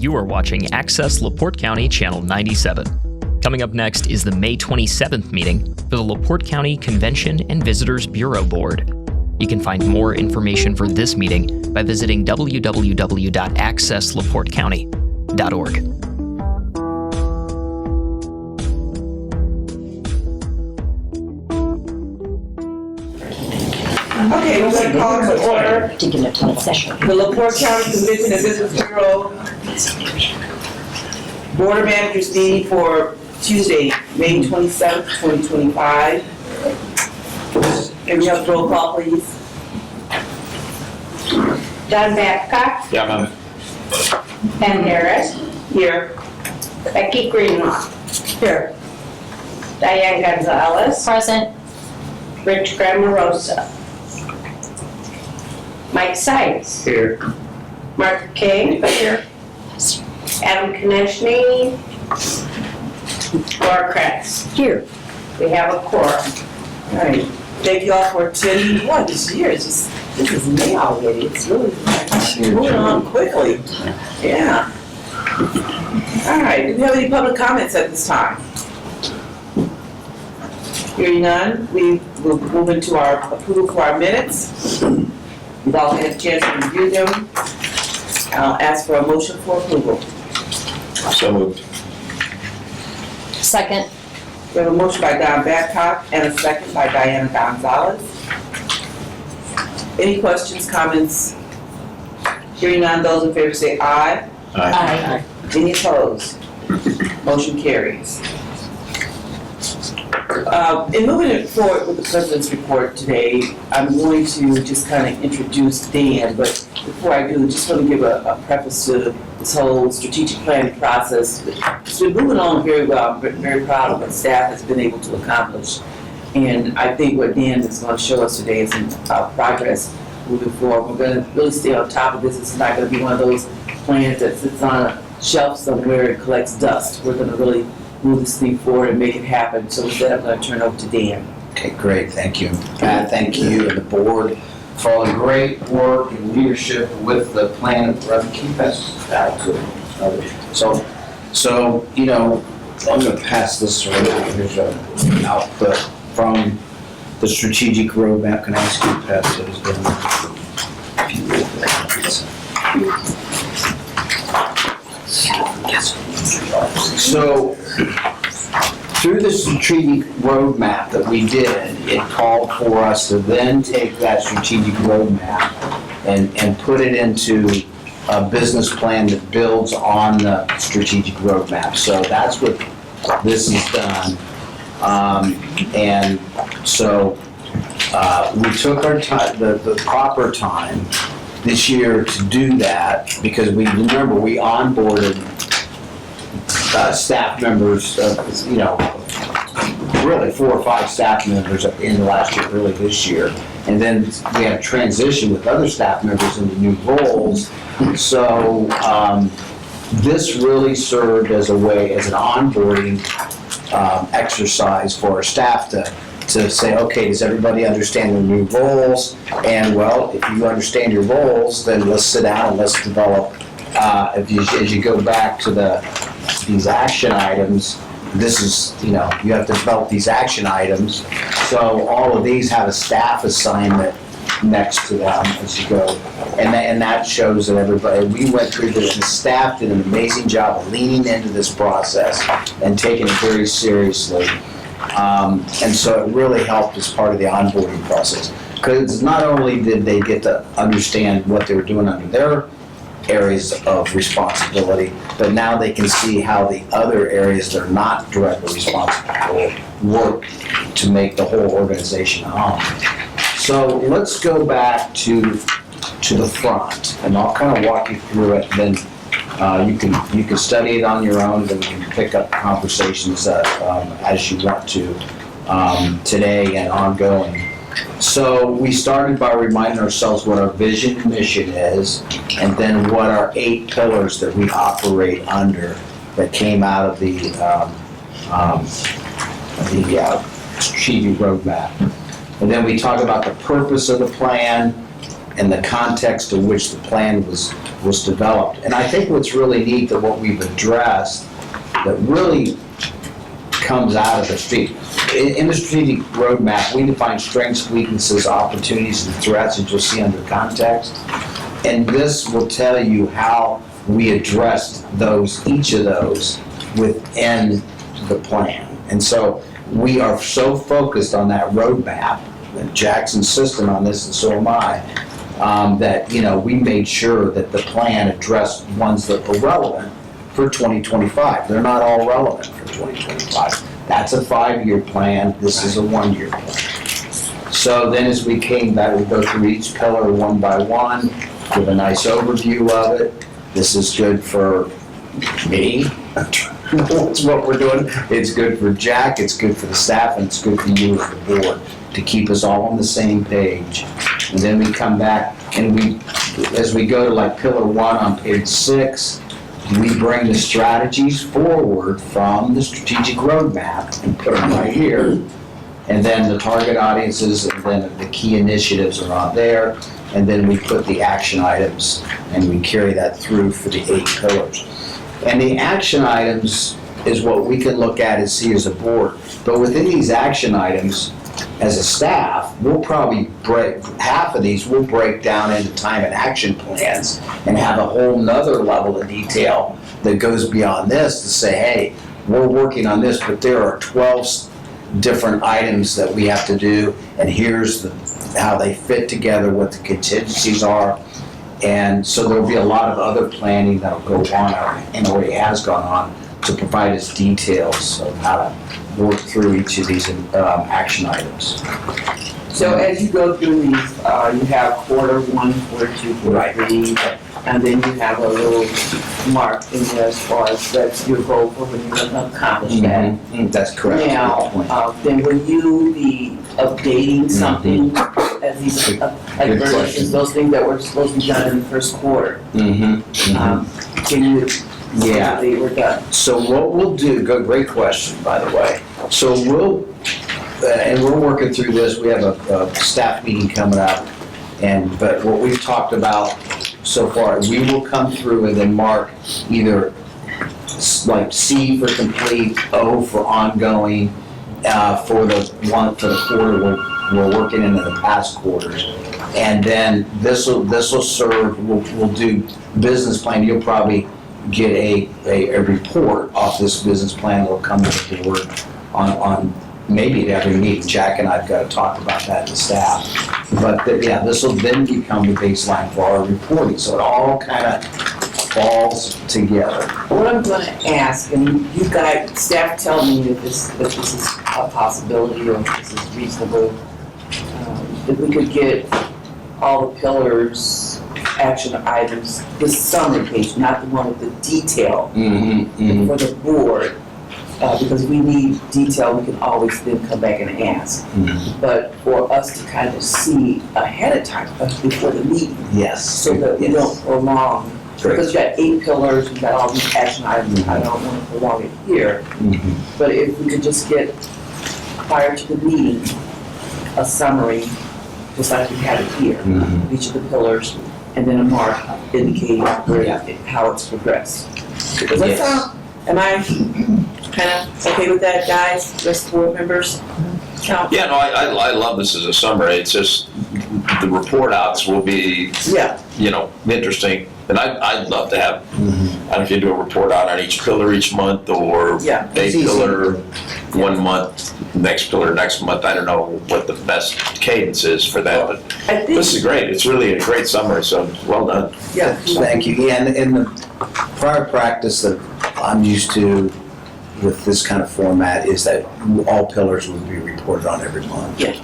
You are watching Access LaPorte County Channel 97. Coming up next is the May 27th meeting for the LaPorte County Convention and Visitors Bureau Board. You can find more information for this meeting by visiting www.accesslaportecounty.org. Okay, we're going to call to order the LaPorte County Convention and Visitors Bureau Board of Managers meeting for Tuesday, May 27th, 2025. Can we have a roll call, please? John Babcock. Yeah, ma'am. Pam Harris. Here. Becky Greenlaw. Here. Diane Gonzalez. Present. Rich Grammarosa. Mike Sykes. Here. Mark King. Here. Adam Konechny. Laura Kratz. Here. We have a quorum. All right. Thank you all for attending. Boy, this year is just, this is May already. It's really moving on quickly. Yeah. All right. Do we have any public comments at this time? Hearing none, we will move into our approval for our minutes. We've all had a chance to review them. I'll ask for a motion for approval. So moved. Second. We have a motion by Don Babcock and a second by Diana Gonzalez. Any questions, comments? Hearing none, those in favor say aye. Aye. Any opposed? Motion carries. In moving it forward with the President's report today, I'm going to just kind of introduce Dan, but before I do, just want to give a preface to this whole strategic planning process. It's been moving on very well. I'm very proud of what staff has been able to accomplish. And I think what Dan is going to show us today is progress moving forward. We're going to really stay on top of this. It's not going to be one of those plans that sits on a shelf somewhere and collects dust. We're going to really move this thing forward and make it happen. So with that, I'm going to turn it over to Dan. Okay, great, thank you. Pat, thank you and the board for all the great work and leadership with the plan. Keep that out to So, you know, I'm going to pass this around. Here's an output from the strategic roadmap. Can I ask you to pass those down? So, through the strategic roadmap that we did, it called for us to then take that strategic roadmap and put it into a business plan that builds on the strategic roadmap. So that's what this has done. And so we took our time, the proper time this year to do that, because we onboarded staff members, really 4 or 5 staff members at the end of last year, early this year. And then we had a transition with other staff members into new roles. So this really served as a way, as an onboarding exercise for our staff to say, okay, does everybody understand their new roles? And well, if you understand your roles, then let's sit down and let's develop, as you go back to these action items, this is, you have to develop these action items. So all of these have a staff assignment next to them as you go. And that shows that everybody, we went through this, the staff did an amazing job of leaning into this process and taking it very seriously. And so it really helped as part of the onboarding process. Because not only did they get to understand what they were doing under their areas of responsibility, but now they can see how the other areas they're not directly responsible for work to make the whole organization hum. So let's go back to the front, and I'll kind of walk you through it. Then you can study it on your own, then we can pick up conversations as you want to today and ongoing. So we started by reminding ourselves what our vision and mission is, and then what our 8 pillars that we operate under that came out of the strategic roadmap. And then we talk about the purpose of the plan, and the context in which the plan was developed. And I think what's really neat that what we've addressed that really comes out of the in the strategic roadmap, we define strengths, weaknesses, opportunities, and threats, as you'll see under context. And this will tell you how we addressed each of those within the plan. And so we are so focused on that roadmap, and Jack's insistent on this, and so am I, that, we made sure that the plan addressed ones that were relevant for 2025. They're not all relevant for 2025. That's a 5-year plan. This is a 1-year plan. So then as we came back, we go through each pillar one by one, give a nice overview of it. This is good for me. That's what we're doing. It's good for Jack, it's good for the staff, and it's good for you as the board to keep us all on the same page. And then we come back and as we go to like pillar 1 on page 6, we bring the strategies forward from the strategic roadmap and put them right here. And then the target audiences and then the key initiatives are on there. And then we put the action items and we carry that through for the 8 pillars. And the action items is what we can look at and see as a board. But within these action items, as a staff, we'll probably half of these we'll break down into time and action plans and have a whole nother level of detail that goes beyond this to say, hey, we're working on this, but there are 12 different items that we have to do, and here's how they fit together, what the contingencies are. And so there'll be a lot of other planning that'll go on and already has gone on to provide us details of how to work through each of these action items. So as you go through these, you have quarter 1, quarter 2, quarter 3, and then you have a little mark in there as far as that's your goal for when you're going to accomplish that. That's correct. Now, then will you be updating something as these, like versions, those things that were supposed to be done in the first quarter? Can you? Yeah. They were done. So what we'll do, great question, by the way. So and we're working through this, we have a staff meeting coming up, but what we've talked about so far, we will come through and then mark either like C for complete, O for ongoing, for the quarter we're working into the past quarters. And then this will serve, we'll do business plan, you'll probably get a report off this business plan that'll come to the board on maybe at every meeting. Jack and I've got to talk about that to staff. But this will then become the baseline for our reporting. So it all kind of falls together. What I'm going to ask, and you guys, staff tell me if this is a possibility or if this is reasonable, if we could get all the pillars, action items, the summary page, not the one with the detail for the board, because we need detail, we can always then come back and ask. But for us to kind of see ahead of time, before the meeting, Yes. so that we don't prolong, because you got 8 pillars, we got all these action items, I don't want to prolong it here. But if we could just get, prior to the meeting, a summary, just like we had it here, each of the pillars, and then a mark indicating how it's progressed. Does that sound, am I kind of okay with that, guys, rest of the board members? Yeah, no, I love this as a summary. It's just, the report outs will be, interesting. And I'd love to have, I don't know if you do a report out on each pillar each month, or a pillar 1 month, next pillar next month. I don't know what the best cadence is for that, but this is great. It's really a great summary, so well done. Yeah. Thank you. Yeah, and the prior practice that I'm used to with this kind of format is that all pillars will be reported on every month. Yeah.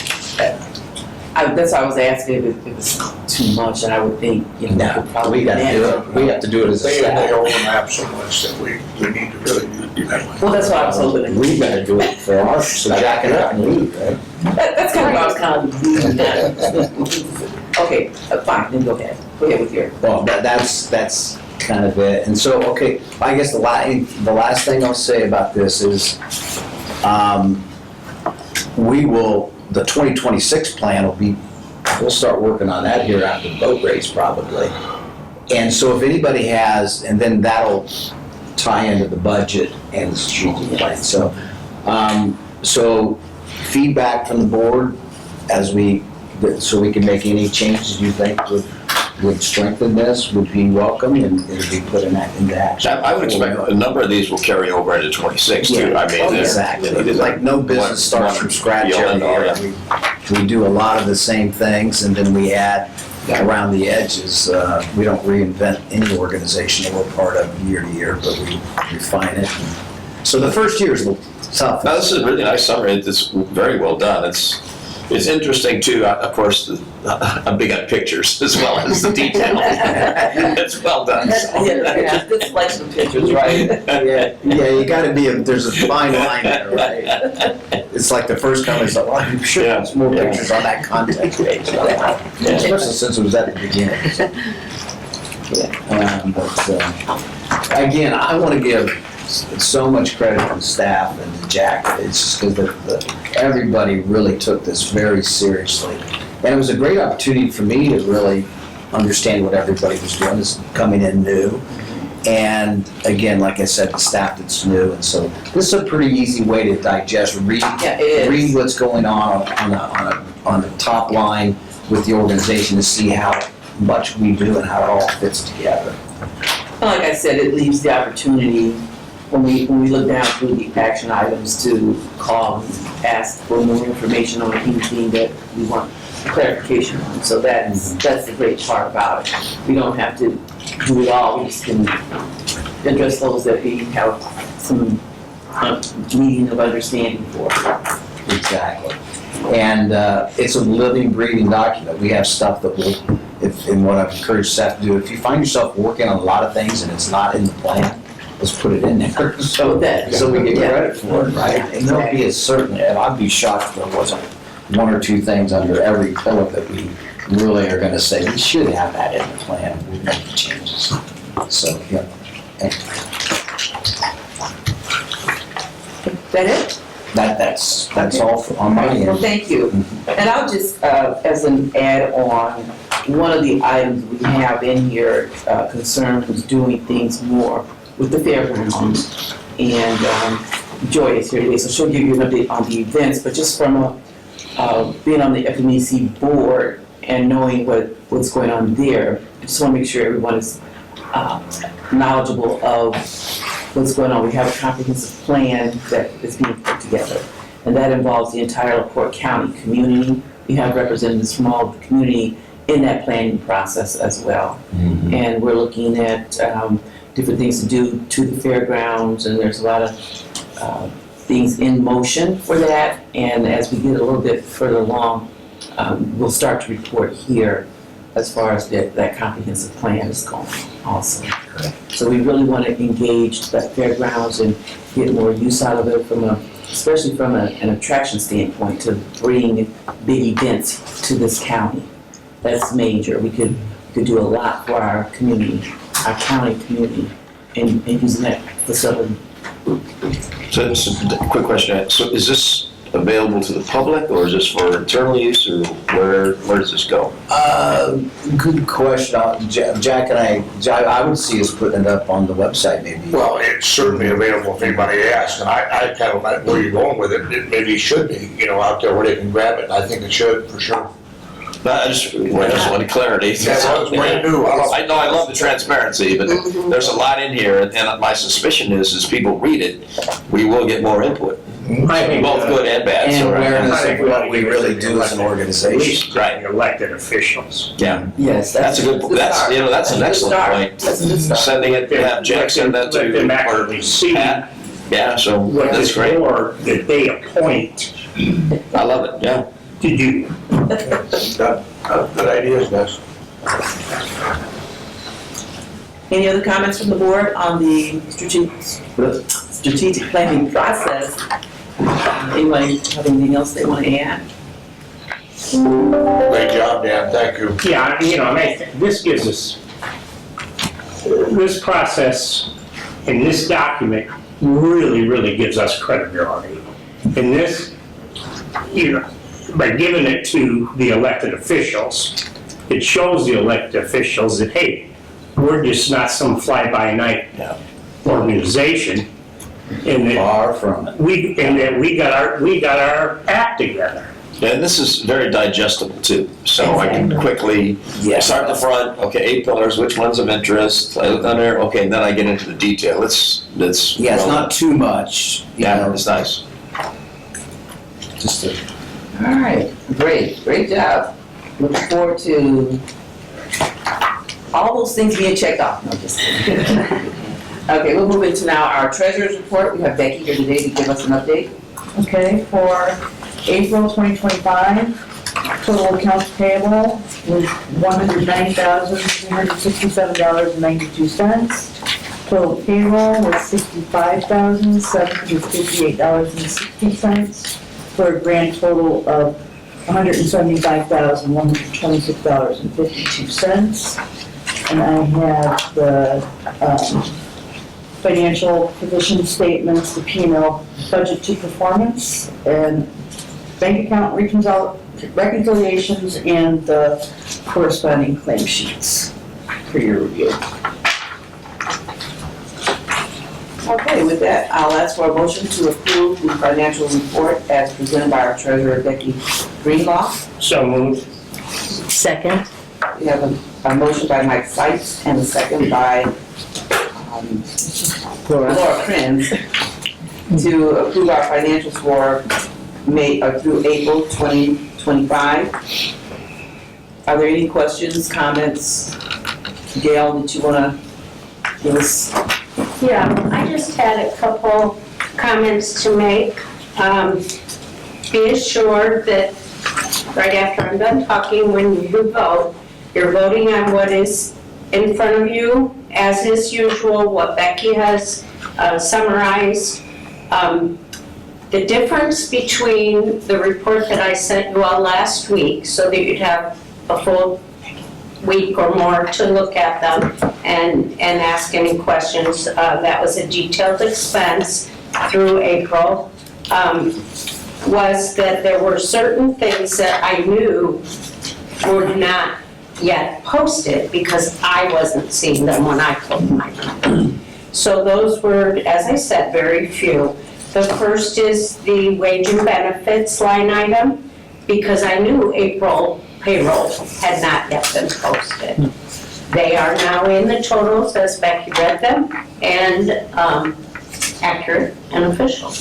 That's why I was asking if it was too much, and I would think, No, we got to do it. We have to do it as a They staff. overlap so much that we need to really do that. Well, that's what I was hoping. We got to do it for ours, so Jack and I can leave, right? That's kind of what I was kind of leaving that. Okay, fine, then go ahead. Go ahead with your. Well, that's kind of it. And so, okay, I guess the last thing I'll say about this is, the 2026 plan will be we'll start working on that here after the boat race probably. And so if anybody has, and then that'll tie into the budget and the strategic plan. So, so feedback from the board so we can make any changes you think would strengthen this, would be welcome, and it'll be put into action. I would expect a number of these will carry over into 26 too. I mean, Exactly. Like no business starts from scratch every year. We do a lot of the same things, and then we add around the edges. We don't reinvent any organization that we're part of year to year, but we refine it. So the first year is a little tough. Now, this is a really nice summary. It's very well done. It's interesting too. Of course, I'm big on pictures as well as the detail. It's well done. Yeah, good selection of pictures, right? Yeah, you gotta there's a fine line there, right? It's like the first company's like, well, I'm sure there's more pictures on that content page. Especially since it was at the beginning. But again, I wanna give so much credit to the staff and to Jack. It's just because everybody really took this very seriously. And it was a great opportunity for me to really understand what everybody was doing, is coming in new. And again, like I said, the staff that's new. And so this is a pretty easy way to digest, read what's going on the top line with the organization to see how much we do and how it all fits together. Well, like I said, it leaves the opportunity when we look down through the action items to call and ask for more information on anything that we want clarification on. So that's the great part about it. We don't have to do it all. We just can address those that we have some meaning of understanding for. Exactly. And it's a living, breathing document. We have stuff that will, and what I've encouraged staff to do, if you find yourself working on a lot of things and it's not in the plan, let's put it in there so we get credit for it, right? And there'll be a certain, and I'd be shocked if there wasn't one or two things under every pillar that we really are going to say, we should have that in the plan. We'll make the changes. So, yeah. Is that it? That's all on my end. Well, thank you. And I'll just, as an add-on, one of the items we have in here concerned with doing things more with the fairgrounds. And Joy is here today, so she'll give you an update on the events, but just from being on the FMEC board and knowing what's going on there, I just want to make sure everyone is knowledgeable of what's going on. We have a comprehensive plan that is being put together, and that involves the entire LaPorte County community. We have representatives from all the community in that planning process as well. Mm-hmm. And we're looking at different things to do to the fairgrounds, and there's a lot of things in motion for that. And as we get a little bit further along, we'll start to report here as far as that comprehensive plan is going also. So we really want to engage the fairgrounds and get more use out of it especially from an attraction standpoint, to bring big events to this county. That's major. We could do a lot for our community, our county community, and using that facility. So, quick question. So is this available to the public, or is this for internal use, or where does this go? Good question. Jack and I would see us putting it up on the website maybe. Well, it's certainly available if anybody asks, and I kind of like where you're going with it. It maybe should be, out there where they can grab it. I think it should, for sure. I just wanted clarity. That was brand new. I know, I love the transparency, but there's a lot in here, and my suspicion is, as people read it, we will get more input. Both good and bad. And so, awareness of what we really do as an organization. Right. Elected officials. Yeah. Yes, That's a good. That's an excellent point. That's a good start. Sending it, have Jack send that to Let them actually see Pat. Yeah. So what that's this great. board that they appoint I love it. Yeah. to do. Good ideas, guys. Any other comments from the board on the strategic planning process? Anyone have anything else they want to add? Great job, Dan. Thank you. Yeah, this gives us, this process and this document really, really gives us credibility. And this, by giving it to the elected officials, it shows the elected officials that, hey, we're just not some fly-by-night organization, and that Far from it. we got our act together. And this is very digestible too, so I can quickly start at the front, okay, 8 pillars, which one's of interest, I look on there, okay, and then I get into the detail, it's. Yeah, it's not too much, you Yeah, know, it's nice. just a. All right, great job. Look forward to all those things being checked off. No, just kidding. Okay, we'll move into now our treasurer's report. We have Becky here today to give us an update. Okay, for April 2025, total accounts payable was $109,367.92. Total payroll was $65,758.60, for a grand total of $175,126.52. And I have the financial position statements, the P&L budget to performance, and bank account reconciliations, and the corresponding claim sheets for your review. Okay, with that, I'll ask for a motion to approve the financial report as presented by our treasurer, Becky Greenlaw. So moved. Second. We have a motion by Mike Sykes and a second by Laura Prinz to approve our financials for through April 2025. Are there any questions, comments? Gail, that you want to give us? Yeah, I just had a couple comments to make. Be assured that right after I'm done talking, when you vote, you're voting on what is in front of you, as is usual, what Becky has summarized. The difference between the report that I sent you all last week, so that you'd have a full week or more to look at them and ask any questions, that was a detailed expense through April, was that there were certain things that I knew were not yet posted because I wasn't seeing them when I pulled my number. So those were, as I said, very few. The first is the wage and benefits line item, because I knew April payroll had not yet been posted. They are now in the totals as Becky read them, and accurate and official.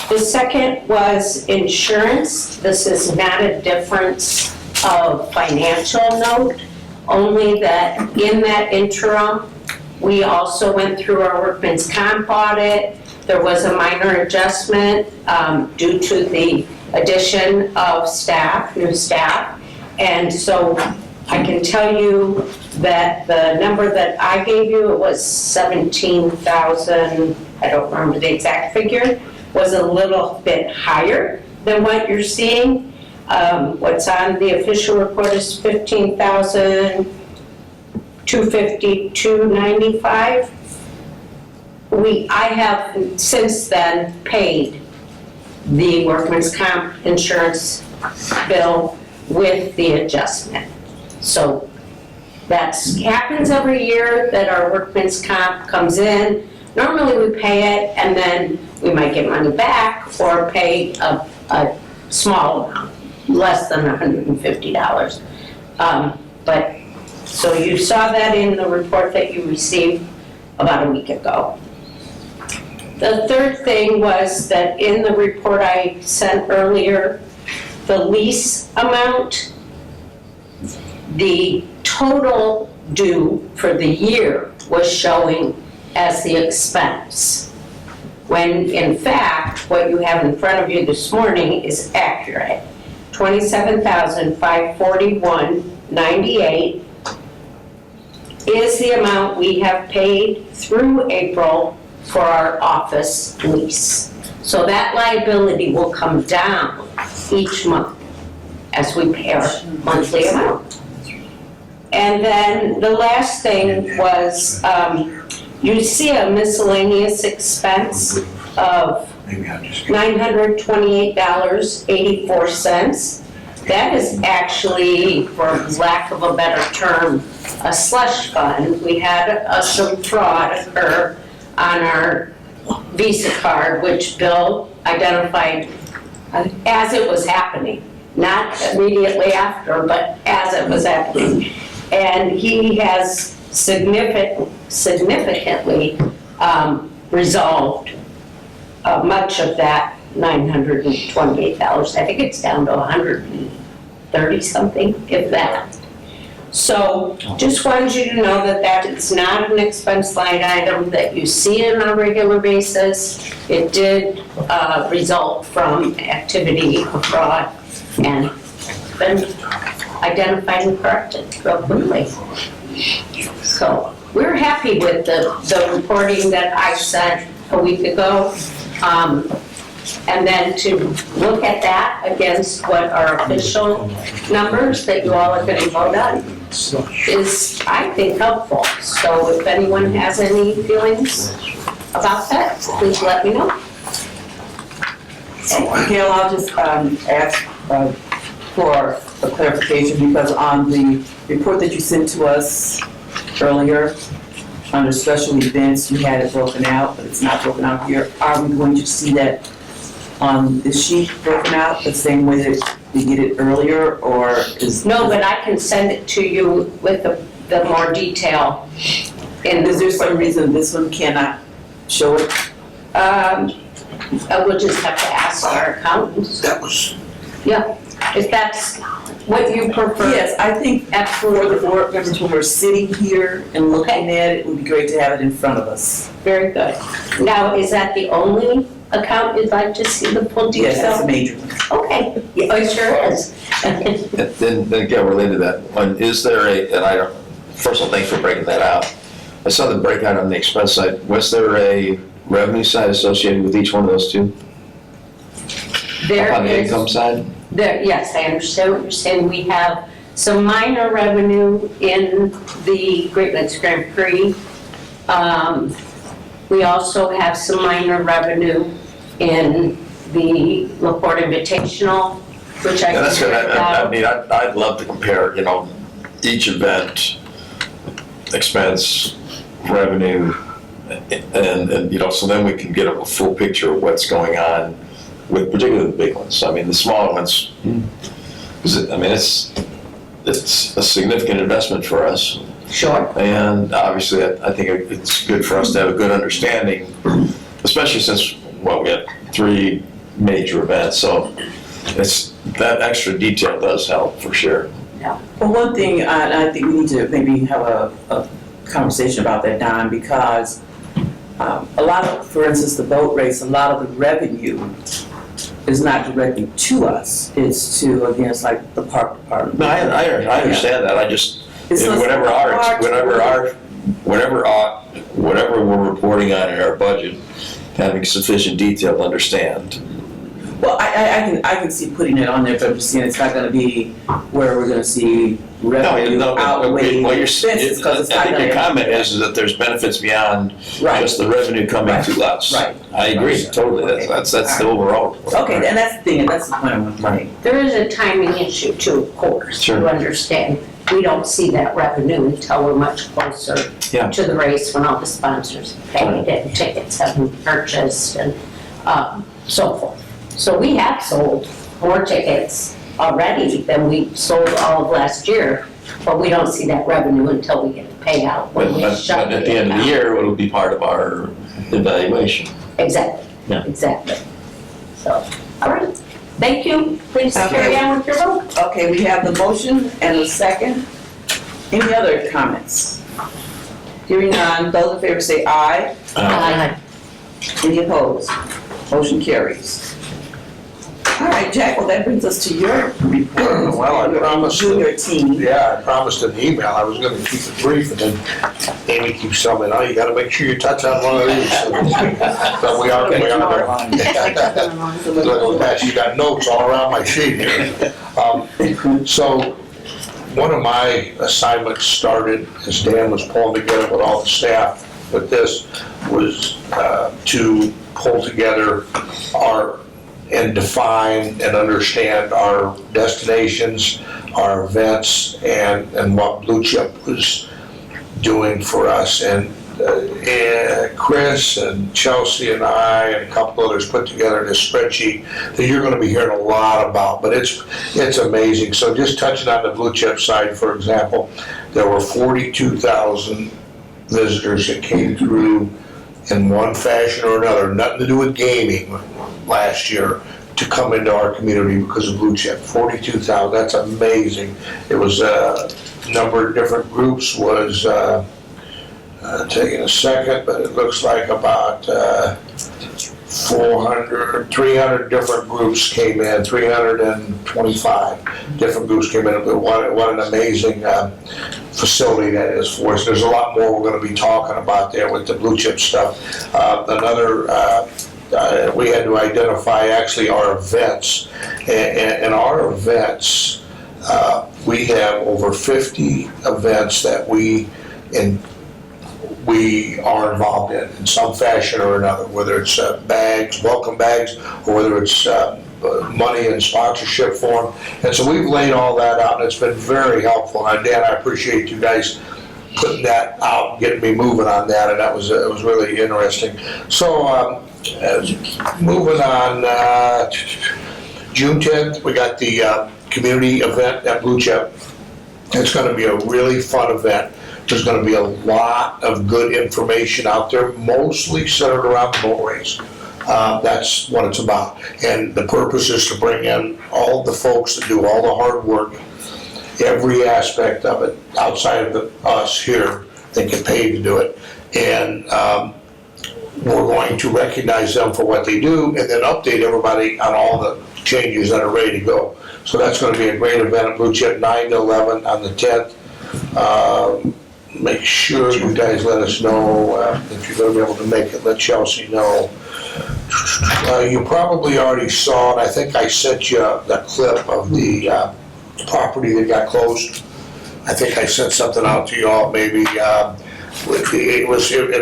The second was insurance. This is not a difference of financial note, only that in that interim, we also went through our workman's comp audit. There was a minor adjustment due to the addition of staff, new staff. And so I can tell you that the number that I gave you, it was 17,000, I don't remember the exact figure, was a little bit higher than what you're seeing. What's on the official report is 15,252.95. I have since then paid the workman's comp insurance bill with the adjustment. So that happens every year that our workman's comp comes in. Normally we pay it and then we might get money back or pay a small amount, less than $150. But so you saw that in the report that you received about a week ago. The third thing was that in the report I sent earlier, the lease amount, the total due for the year was showing as the expense, when in fact what you have in front of you this morning is accurate. $27,541.98 is the amount we have paid through April for our office lease. So that liability will come down each month as we pay our monthly amount. And then the last thing was, you see a miscellaneous expense of Maybe I'm just. $928.84. That is actually, for lack of a better term, a slush fund. We had some fraud occur on our Visa card, which Bill identified as it was happening, not immediately after, but as it was happening. And he has significantly resolved much of that $928. I think it's down to 130 something, if that. So just wanted you to know that that is not an expense line item that you see on a regular basis. It did result from activity of fraud and been identified and corrected real quickly. So we're happy with the reporting that I sent a week ago. And then to look at that against what our official numbers that you all are going to vote on is, I think, helpful. So if anyone has any feelings about that, please let me know. Gail, I'll just ask for a clarification, because on the report that you sent to us earlier, under special events, you had it broken out, but it's not broken out here. Are we going to see that on the sheet broken out the same way that we did it earlier, or is? No, but I can send it to you with the more detail. Is there some reason this one cannot show it? We'll just have to ask our accountants. That was. Yeah, if that's what you prefer. Yes, I think for the board members, when we're sitting here and looking at it, it would be great to have it in front of us. Very good. Now, is that the only account you'd like to see the full detail? Yes, that's a major one. Okay, it sure is. Then again, related to that, is there and I don't, first of all, thanks for breaking that out. I saw the breakout on the expense side. Was there a revenue side associated with each one of those two? There on the is, income side? yes, I understand what you're saying. We have some minor revenue in the Great Lakes Grand Prix. We also have some minor revenue in the LaPorte Invitational, which I Yeah, that's good. can I mean, I'd love to compare, each event, expense, revenue, and so then we can get a full picture of what's going on with particularly the big ones. I mean, the smaller ones, it's a significant investment for us. Sure. And obviously, I think it's good for us to have a good understanding, especially since, we had 3 major events. So that extra detail does help for sure. Yeah. Well, one thing, I think we need to maybe have a conversation about that, Don, because a lot of, for instance, the boat race, a lot of the revenue is not directly to us. It's to, again, it's like the park department. No, I understand that. I just, It's whatever we're reporting on in our budget, having sufficient detail to understand. Well, I can see putting it on there, but I'm just saying it's not gonna be where we're gonna see revenue outweigh expenses, because it's I not think your gonna. comment is that there's benefits beyond Right. just the revenue coming to us. Right. I agree, totally. That's the overall. Okay, and that's the thing, and that's the point I want to make. There is a timing issue too, of course, Sure. you understand. We don't see that revenue until we're much closer Yeah. to the race when all the sponsors paid and tickets have been purchased and so forth. So we have sold more tickets already than we sold all of last year, but we don't see that revenue until we get the payout. when we But shut at the end of the account. year, it'll be part of our evaluation. Exactly, Yeah. exactly. So, all right, thank you. Please Okay. carry on with your vote. Okay, we have the motion and the second. Any other comments? Hearing none, those in favor say aye. Any opposed? Motion carries. All right, Jack, well, that brings us to your report. Well, I promised. Junior team. Yeah, I promised in the email I was gonna keep it brief, and then Amy keeps telling me, you gotta make sure you touch on one of these. So we are there. You got notes all around my sheet here. So, one of my assignments started, as Dan was pulling together with all the staff with this, was to pull together and define and understand our destinations, our events, and what Blue Chip was doing for us. And Chris and Chelsea and I and a couple others put together this spreadsheet that you're going to be hearing a lot about, but it's amazing. So just touching on the Blue Chip side, for example, there were 42,000 visitors that came through in one fashion or another, nothing to do with gaming last year, to come into our community because of Blue Chip. 42,000, that's amazing. It was a number of different groups, was taking a second, but it looks like about 300 different groups came in, 325 different groups came in. What an amazing facility that is for us. There's a lot more we're going to be talking about there with the Blue Chip stuff. We had to identify actually our events, and our events, we have over 50 events that we are involved in some fashion or another, whether it's bags, welcome bags, or whether it's money in sponsorship form. And so we've laid all that out, and it's been very helpful. And Dan, I appreciate you guys putting that out, getting me moving on that, and it was really interesting. So moving on, June 10th, we got the community event at Blue Chip. It's going to be a really fun event. There's going to be a lot of good information out there, mostly centered around the boat race. That's what it's about. And the purpose is to bring in all the folks that do all the hard work, every aspect of it, outside of us here, that get paid to do it. And we're going to recognize them for what they do and then update everybody on all the changes that are ready to go. So that's going to be a great event at Blue Chip, 9 to 11 on the 10th. Make sure you guys let us know if you're going to be able to make it. Let Chelsea know. You probably already saw it. I think I sent you the clip of the property that got closed. I think I sent something out to you all. Maybe it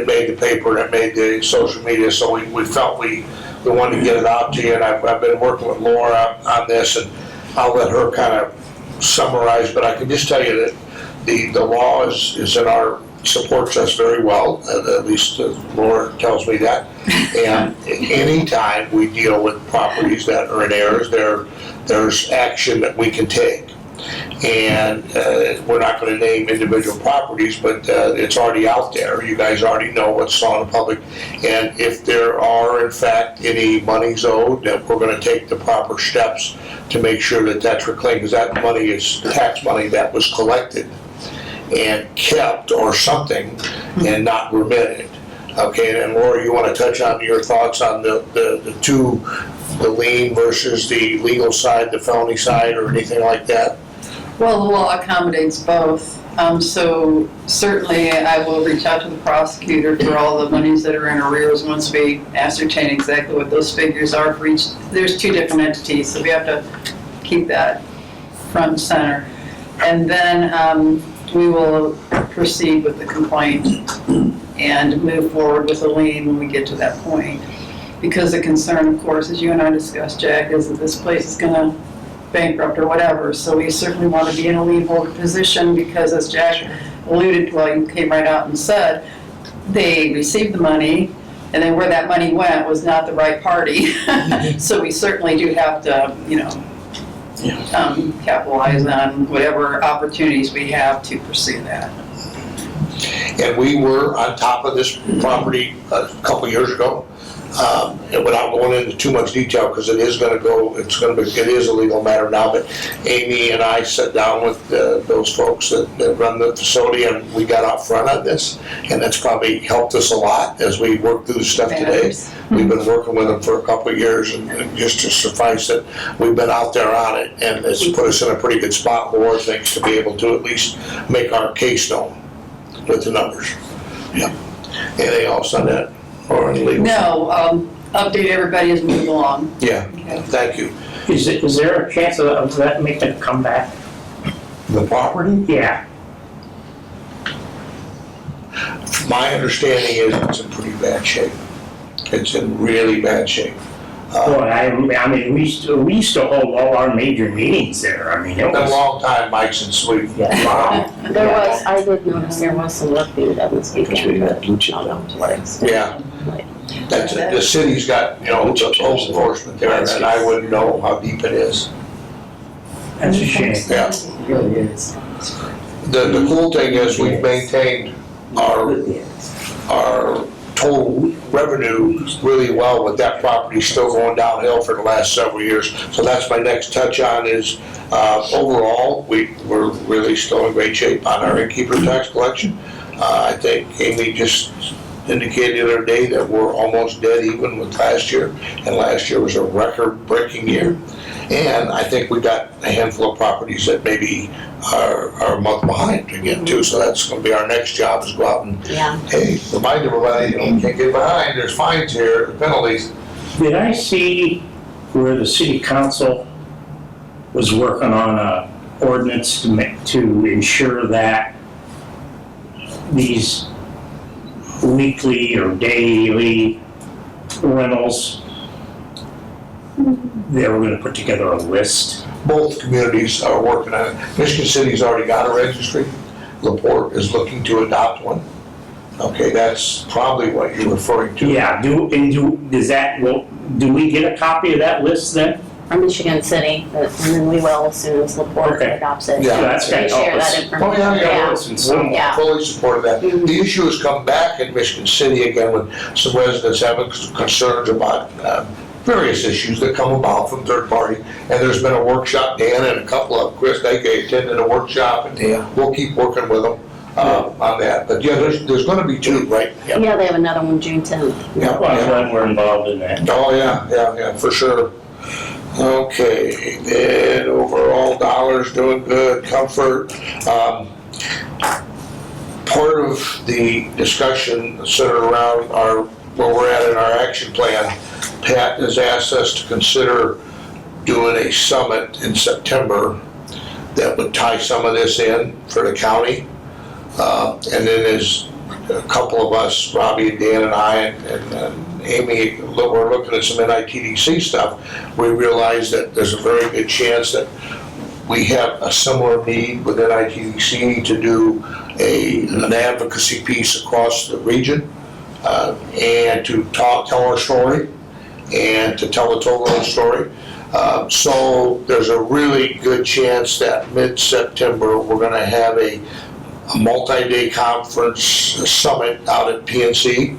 made the paper and it made the social media. So we felt we wanted to get it out to you. And I've been working with Laura on this, and I'll let her kind of summarize. But I can just tell you that the law is in our, supports us very well, at least Laura tells me that. And anytime we deal with properties that are in errors, there's action that we can take. And we're not going to name individual properties, but it's already out there. You guys already know what's on the public. And if there are, in fact, any monies owed, that we're going to take the proper steps to make sure that that's reclaimed, because that money is tax money that was collected and kept or something and not remitted. Okay, and Laura, you want to touch on your thoughts on the two, the lien versus the legal side, the felony side, or anything like that? Well, the law accommodates both. So certainly I will reach out to the prosecutor for all the monies that are in arrears once we ascertain exactly what those figures are for each. There's two different entities, so we have to keep that front and center. And then we will proceed with the complaint and move forward with the lien when we get to that point. Because the concern, of course, as you and I discussed, Jack, is that this place is going to bankrupt or whatever. So we certainly want to be in a lien holder position, because as Jack alluded to, well, you came right out and said, they received the money, and then where that money went was not the right party. So we certainly do have to, capitalize on whatever opportunities we have to pursue that. And we were on top of this property a couple years ago. And without going into too much detail, because it is a legal matter now, but Amy and I sat down with those folks that run the facility, and we got out front on this, and that's probably helped us a lot as we work through the stuff today. We've been working with them for a couple of years, and just to suffice it, we've been out there on it, and it's put us in a pretty good spot, Laura thinks, to be able to at least make our case known with the numbers. Yeah. Anything else on that? Or legal? No, update everybody as we move along. Yeah, Okay. thank you. Is there a chance of that making a comeback? The property? Yeah. My understanding is it's in pretty bad shape. It's in really bad shape. Boy, I mean, we used to hold all our major meetings there. I mean, it It's been a was, long time, Mike, since we've, wow. I did notice there was some work being done this weekend, but not up to what extent. yeah. That's, the city's got, you know, home enforcement there, and I wouldn't know how deep it is. That's a shame. Yeah. It really is. The cool thing is we've maintained our total revenue really well with that property still going downhill for the last several years. So that's my next touch on is, overall, we're really still in great shape on our innkeeper tax collection. I think Amy just indicated the other day that we're almost dead even with last year, and last year was a record-breaking year. And I think we got a handful of properties that maybe are a month behind to get to, so that's gonna be our next job, is go out and, Yeah. hey, remind everybody, you know, you can't get behind, there's fines here, penalties. Did I see where the city council was working on a ordinance to ensure that these weekly or daily rentals, they were gonna put together a list? Both communities are working on it. Michigan City's already got a registry. LaPorte is looking to adopt one. Okay, that's probably what you're referring to. Yeah, do we get a copy of that list then? From Michigan City, and then we will as soon as LaPorte Okay. adopts it. Yeah, that's We gonna share help us. that Oh, information. yeah. Listen, some- Yeah. Fully supported that. The issue has come back in Michigan City again with some residents having concerns about various issues that come about from third party. And there's been a workshop, Dan and a couple of, Chris, they attended a workshop, and we'll keep working with them on that. But yeah, there's gonna be two, right? Yeah, they have another one June 10th. Yeah, Well, I'm yeah. glad we're involved in that. Oh, yeah, for sure. Okay, then overall dollars doing good, comfort. Part of the discussion centered around where we're at in our action plan, Pat has asked us to consider doing a summit in September that would tie some of this in for the county. And then there's a couple of us, Robbie and Dan and I and Amy, we're looking at some NITDC stuff. We realize that there's a very good chance that we have a similar need with NITDC to do an advocacy piece across the region, and to tell our story and to tell the total story. So there's a really good chance that mid-September, we're gonna have a multi-day conference summit out at PNC.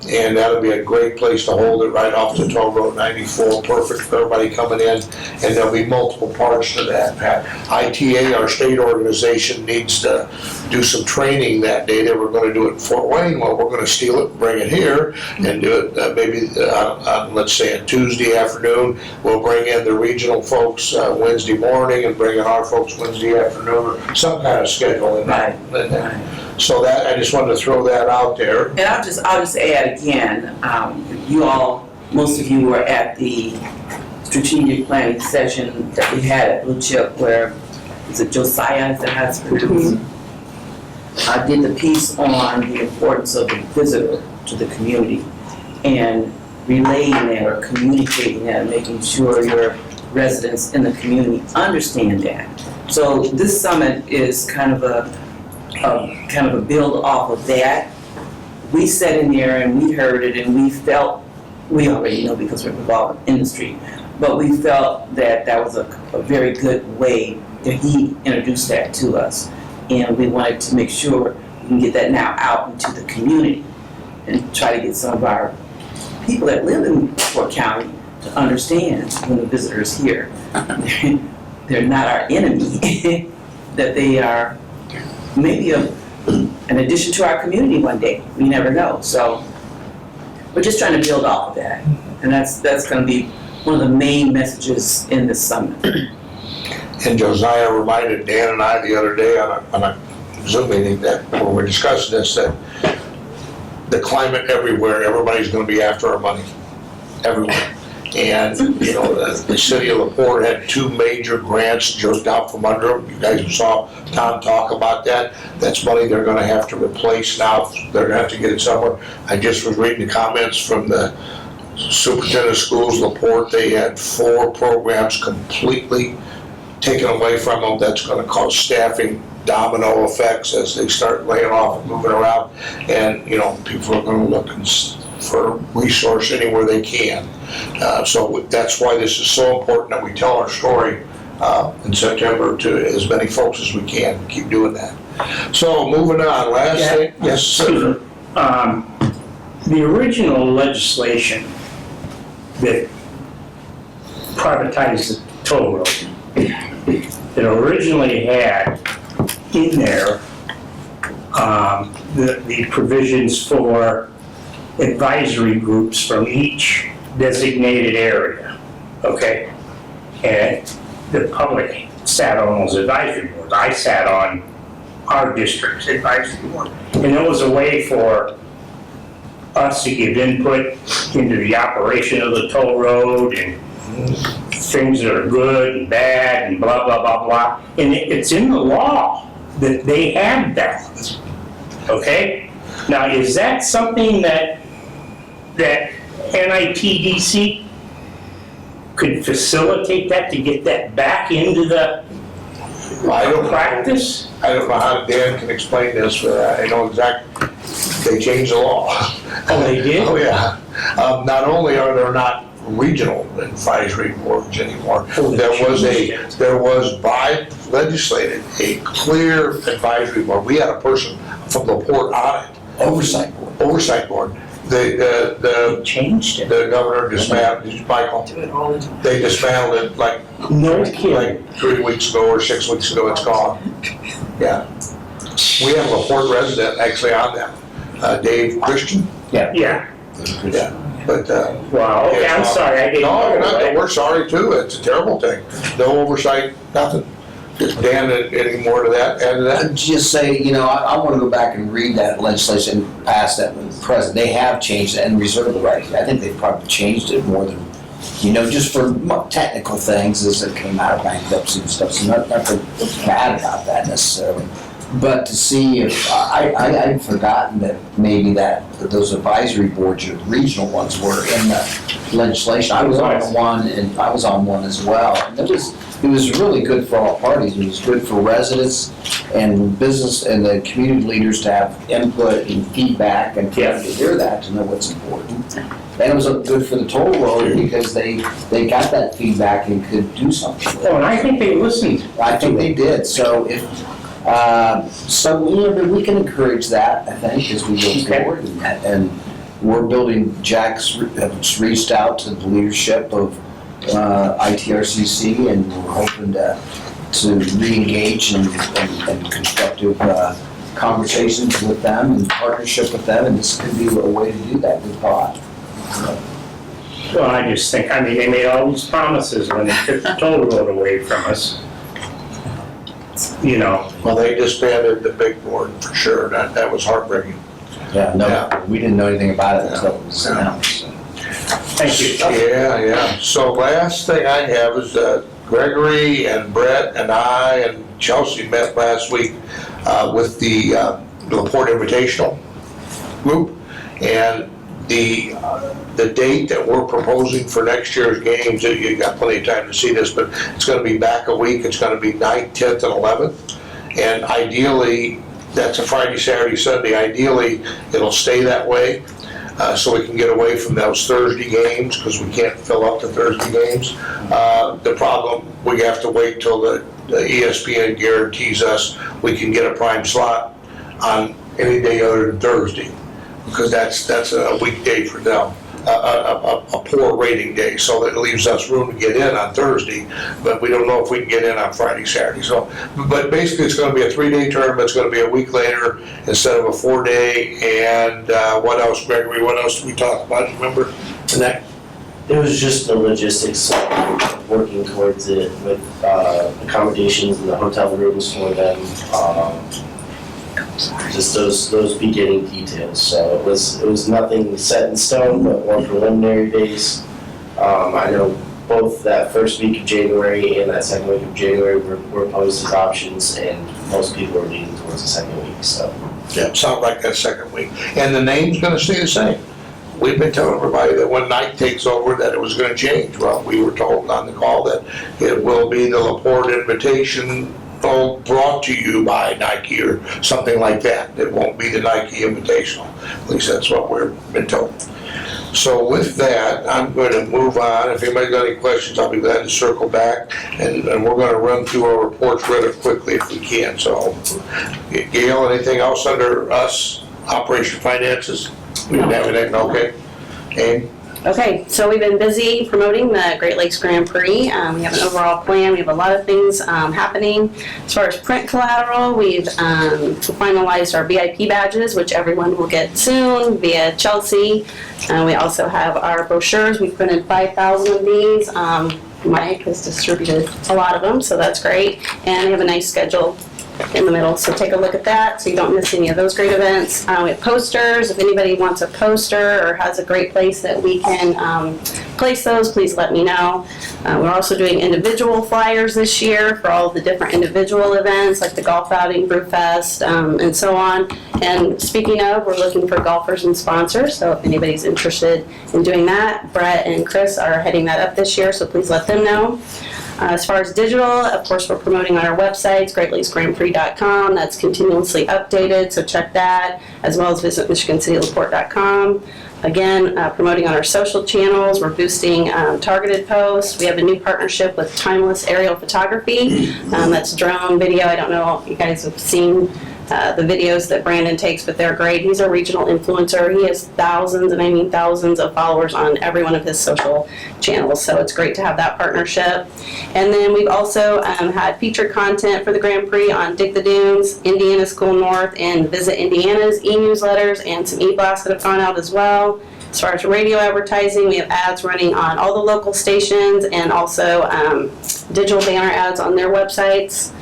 And that'll be a great place to hold it right off the 12 Road 94, perfect for everybody coming in. And there'll be multiple parts to that, Pat. ITA, our state organization, needs to do some training that day. They were gonna do it in Fort Wayne. Well, we're gonna steal it and bring it here and do it maybe on, let's say, a Tuesday afternoon. We'll bring in the regional folks Wednesday morning and bring in our folks Wednesday afternoon, or some kind of schedule in that. So that, I just wanted to throw that out there. And I'll just add again, you all, most of you were at the strategic planning session that we had at Blue Chip where, is it Josiah, is that how it's pronounced? I did the piece on the importance of the visitor to the community and relaying that or communicating that, making sure your residents in the community understand that. So this summit is kind of a build off of that. We sat in there and we heard it and we felt, we already know because we're involved in industry, but we felt that that was a very good way that he introduced that to us. And we wanted to make sure we can get that now out into the community and try to get some of our people that live in Fort County to understand when the visitor is here. They're not our enemy, that they are maybe an addition to our community one day. We never know. So we're just trying to build off of that. And that's going to be one of the main messages in this summit. And Josiah reminded Dan and I the other day on a Zoom meeting that when we're discussing this, that the climate everywhere, everybody's gonna be after our money, everywhere. And, you know, the city of LaPorte had 2 major grants jerked out from under them. You guys saw Tom talk about that. That's money they're gonna have to replace now. They're gonna have to get it somewhere. I just was reading the comments from the superintendent of schools, LaPorte. They had 4 programs completely taken away from them. That's gonna cause staffing domino effects as they start laying off and moving around. And, you know, people are gonna look for resource anywhere they can. So that's why this is so important that we tell our story in September to as many folks as we can. Keep doing that. So moving on, last thing. Yes, sir. The original legislation that privatized the toll road, it originally had in there the provisions for advisory groups from each designated area, okay? And the public sat on those advisory boards. I sat on our district's advisory board. And it was a way for us to give input into the operation of the toll road and things that are good and bad and blah, blah, blah, blah. And it's in the law that they have that, okay? Now, is that something that NITDC could facilitate that to get that back into the practice? I don't know how Dan can explain this, but I know exactly, they changed the law. Oh, they did? Oh, yeah. Not only are there not regional advisory boards anymore, there was by legislated a clear advisory board. We had a person from LaPorte on it. Oversight board. The Changed it. the governor dismantled, Michael, they dismantled it like, No kidding. like 3 weeks ago or 6 weeks ago, it's gone. Yeah. We have a LaPorte resident actually on that, Dave Christian. Yeah. Yeah, but, Wow, okay, I'm sorry, I didn't no, know. you're not, that. we're sorry too, it's a terrible thing. No oversight, nothing. Dan, any more to that, add to that? Just say, you know, I want to go back and read that legislation, pass that with the president. They have changed it and reserved the right. I think they've probably changed it more than, you know, just for technical things as it came out of bankruptcy and stuff. So nothing bad about that necessarily. But to see if, I'd forgotten that maybe that those advisory boards, or regional ones, were in the legislation. I was on one, and I was on one as well. And it was really good for all parties. It was good for residents and business and the community leaders to have input and feedback and to hear that, to know what's important. And it was good for the toll road because they got that feedback and could do something with it. Oh, and I think they listened. I think they did. So if, we can encourage that, I think, as we go forward. And we're building, Jack's reached out to the leadership of ITRCC, and we're hoping to re-engage in constructive conversations with them and partnership with them, and this could be a way to do that, good thought. Well, I just think, I mean, they made all these promises when they took the toll road away from us. You know. Well, they disbanded the big board for sure, that was heartbreaking. Yeah, we didn't know anything about it until it was announced. Thank you. Yeah. So last thing I have is Gregory and Brett and I and Chelsea met last week with the LaPorte Invitational group. And the date that we're proposing for next year's games, you got plenty of time to see this, but it's going to be back a week. It's going to be 9th, 10th, and 11th. And ideally, that's a Friday, Saturday, Sunday. Ideally, it'll stay that way. So we can get away from those Thursday games, because we can't fill up the Thursday games. The problem, we have to wait till the ESPN guarantees us we can get a prime slot on any day other than Thursday, because that's a weekday for them, a poor rating day. So that leaves us room to get in on Thursday, but we don't know if we can get in on Friday, Saturday. So, but basically it's going to be a 3-day tournament. It's going to be a week later instead of a 4-day. And what else, Gregory? What else did we talk about? You remember? It was just the logistics of working towards it with accommodations in the hotel rooms for them. Just those beginning details. So it was nothing set in stone, but more preliminary base. I know both that first week of January and that second week of January were posed as options, and most people are leaning towards the second week, so. Yeah, sounds like that second week. And the name's gonna stay the same. We've been telling everybody that when Nike takes over, that it was gonna change. Well, we were told on the call that it will be the LaPorte invitation brought to you by Nike or something like that. It won't be the Nike Invitational. At least that's what we've been told. So with that, I'm going to move on. If anybody's got any questions, I'll be glad to circle back. And we're going to run through our reports rather quickly if we can. So Gail, anything else under us, Operation Finances? We didn't have anything, okay? Amy? Okay, so we've been busy promoting the Great Lakes Grand Prix. We have an overall plan. We have a lot of things happening. As far as print collateral, we've finalized our VIP badges, which everyone will get soon via Chelsea. We also have our brochures. We've printed 5,000 of these. Mike has distributed a lot of them, so that's great. And we have a nice schedule in the middle, so take a look at that so you don't miss any of those great events. We have posters. If anybody wants a poster or has a great place that we can place those, please let me know. We're also doing individual flyers this year for all of the different individual events like the golf outing, Brew Fest, and so on. And speaking of, we're looking for golfers and sponsors, so if anybody's interested in doing that, Brett and Chris are heading that up this year, so please let them know. As far as digital, of course, we're promoting on our websites, greatlakesgrandprix.com. That's continuously updated, so check that, as well as visit michigancitylaport.com. Again, promoting on our social channels. We're boosting targeted posts. We have a new partnership with Timeless Aerial Photography. That's drone video. I don't know if you guys have seen the videos that Brandon takes, but they're great. He's a regional influencer. He has thousands, and I mean thousands of followers on every one of his social channels, so it's great to have that partnership. And then we've also had featured content for the Grand Prix on Dig the Dunes, Indiana School North, and Visit Indiana's e-newsletters, and some e-blasts that have gone out as well. As far as radio advertising, we have ads running on all the local stations and also digital banner ads on their websites.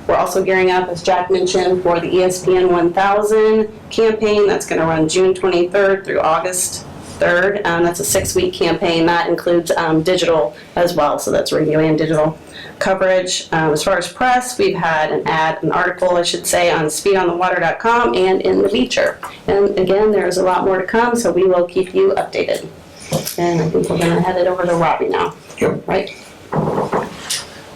We're also gearing up, as Jack mentioned, for the ESPN 1000 campaign. That's going to run June 23rd through August 3rd. That's a 6-week campaign. That includes digital as well, so that's radio and digital coverage. As far as press, we've had an article, I should say, on speedonthewater.com and in the Beecher. And again, there's a lot more to come, so we will keep you updated. And I think we're going to head it over to Robbie now. Yep. Right?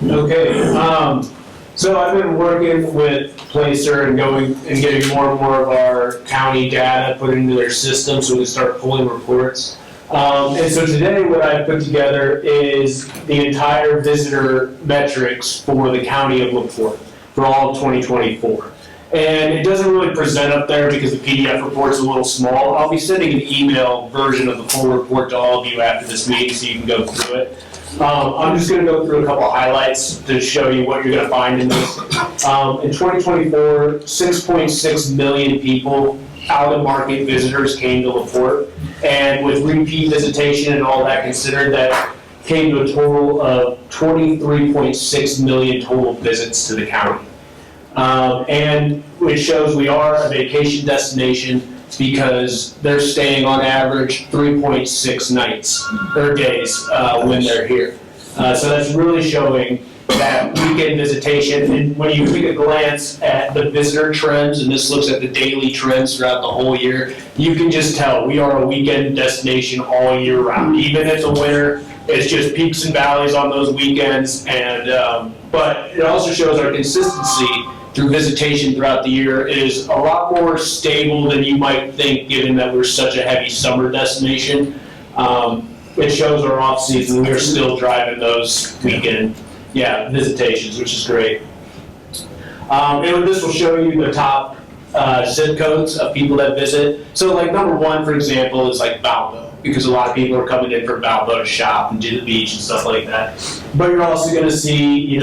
Okay. So I've been working with Placer and getting more and more of our county data put into their system so we can start pulling reports. And so today what I've put together is the entire visitor metrics for the county of LaPorte for all of 2024. And it doesn't really present up there because the PDF report's a little small. I'll be sending an email version of the full report to all of you after this meeting so you can go through it. I'm just going to go through a couple highlights to show you what you're going to find in this. In 2024, 6.6 million people, out-of-market visitors came to LaPorte, and with repeat visitation and all that considered, that came to a total of 23.6 million total visits to the county. And it shows we are a vacation destination because they're staying on average 3.6 nights or days when they're here. So that's really showing that weekend visitation. And when you take a glance at the visitor trends, and this looks at the daily trends throughout the whole year, you can just tell we are a weekend destination all year round. Even if the winter, it's just peaks and valleys on those weekends. And but it also shows our consistency through visitation throughout the year is a lot more stable than you might think, given that we're such a heavy summer destination. It shows our off season, we're still driving those weekend visitations, which is great. And this will show you the top zip codes of people that visit. So like number one, for example, is like Balboa, because a lot of people are coming in from Balboa to shop and do the beach and stuff like that. But you're also going to see,